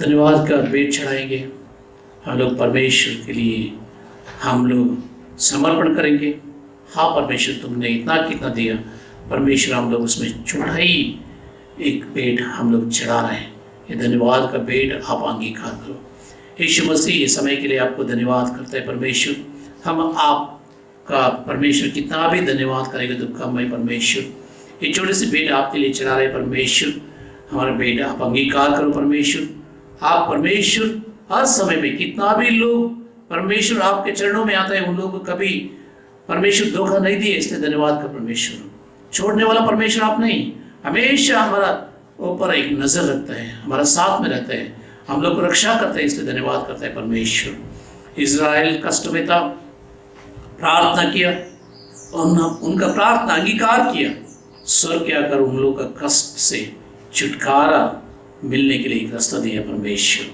Speaker 1: धन्यवाद का भेंट चढ़ाएंगे। हम लोग परमेश्वर के लिए हम लोग समर्पण करेंगे। हाँ परमेश्वर, तुमने इतना कितना दिया, परमेश्वर हम लोग उसमें चौथाई एक भेंट हम लोग चढ़ा रहे हैं। ये धन्यवाद का भेंट आप अंगीकार करो। यीशु मसीह ये समय के लिए आपको धन्यवाद करता है परमेश्वर। हम आपका परमेश्वर कितना भी धन्यवाद करेंगे तो कम है परमेश्वर। ये छोटे से भेंट आपके लिए चढ़ा रहे परमेश्वर। हमारा भेंट आप अंगीकार करो परमेश्वर। आप परमेश्वर हर समय में कितना भी लोग परमेश्वर आपके चरणों में आता है, उन लोगों को कभी परमेश्वर धोखा नहीं दिए, इसलिए धन्यवाद कर परमेश्वर। छोड़ने वाला परमेश्वर आप नहीं, हमेशा हमारा ऊपर एक नजर रखता है, हमारा साथ में रहता है, हम लोग को रक्षा करता है, इसलिए धन्यवाद करता है परमेश्वर। इज़राइल कष्ट में था, प्रार्थना किया और उनका प्रार्थना अंगीकार किया। स्वर्ग क्या कर उन लोगों का कष्ट से छुटकारा मिलने के लिए एक रास्ता दिया परमेश्वर।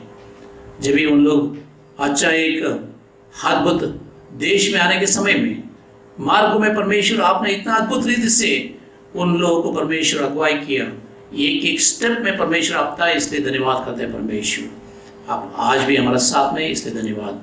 Speaker 1: जब भी उन लोग अच्छा एक अद्भुत देश में आने के समय में मार्गों में परमेश्वर आपने इतना अद्भुत रीति से उन लोगों को परमेश्वर अगुवाई किया, एक एक स्टेप में परमेश्वर आपका है, इसलिए धन्यवाद करते हैं परमेश्वर। आप आज भी हमारा साथ में, इसलिए धन्यवाद।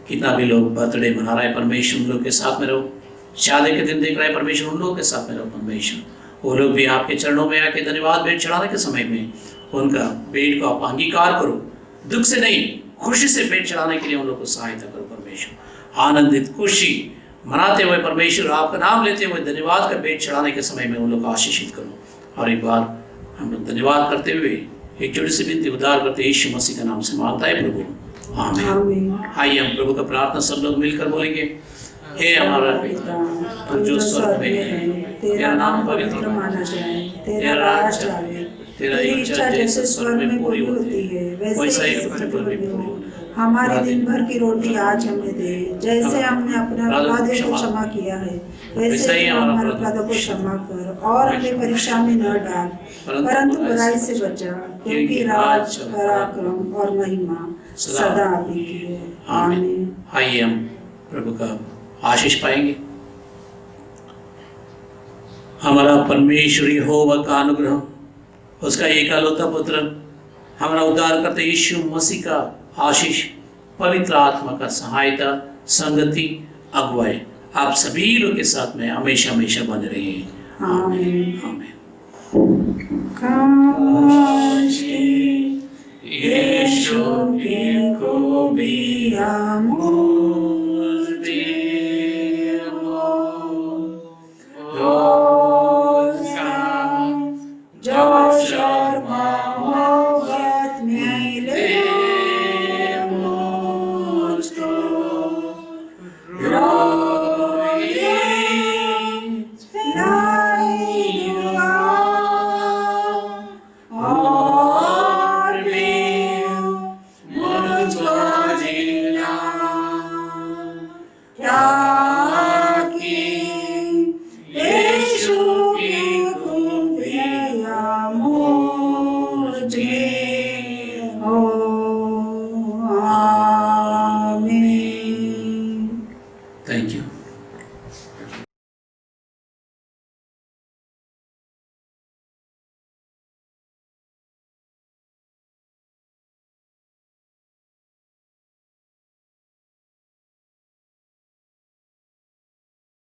Speaker 1: कितना भी लोग बर्थडे मना रहे हैं परमेश्वर, उन लोग के साथ में रहो। शादी के दिन देख रहे हैं परमेश्वर, उन लोगों के साथ में रहो परमेश्वर। वो लोग भी आपके चरणों में आके धन्यवाद भेंट चढ़ाने के समय में उनका भेंट को आप अंगीकार करो। दुख से नहीं, खुशी से भेंट चढ़ाने के लिए उन लोग को सहायता करो परमेश्वर। आनंदित खुशी मनाते हुए परमेश्वर, आपका नाम लेते हुए धन्यवाद का भेंट चढ़ाने के समय में उन लोग को आशीषित करो। और एक बार हम लोग धन्यवाद करते हुए एक छोटी सी विनती उद्धार करते यीशु मसीह का नाम से मांगता है प्रभु, आमीन। आइए हम प्रभु का प्रार्थना सब लोग मिलकर बोलेंगे। हे हमारा पिता, तू जो स्वर्ग में है, तेरा नाम पवित्र माना जाए, तेरा राज आए, तेरा इच्छा जैसे स्वर्ग में पूरी होती है वैसे ही पृथ्वी पर भी पूरी हो।
Speaker 2: हमारे दिन भर की रोटी आज हमें दे, जैसे हमने अपने अपराधों को क्षमा किया है वैसे ही हमारे अपराधों को क्षमा कर, और हमें परीक्षा में न डाल परंतु बुराई से बचा, क्योंकि राज, पराक्रम और महिमा सदा आपकी है। आमीन।
Speaker 1: आइए हम प्रभु का आशीष पाएंगे। हमारा परमेश्वर यहोवा का अनुग्रह, उसका एकलौता पुत्र हमारा उद्धार करते यीशु मसीह का आशीष, पवित्र आत्मा का सहायता, संगति, अगुवाई आप सभी लोग के साथ में हमेशा हमेशा बने रहे। आमीन आमीन।
Speaker 2: काश यीशु की खूबियां मुझे जो शर्मा मोहब्बत मिले मुझको, रोए लाई दुआ और भी मुझको जीना, क्या कि यीशु की खूबियां मुझे हो। आमीन।
Speaker 1: Thank you.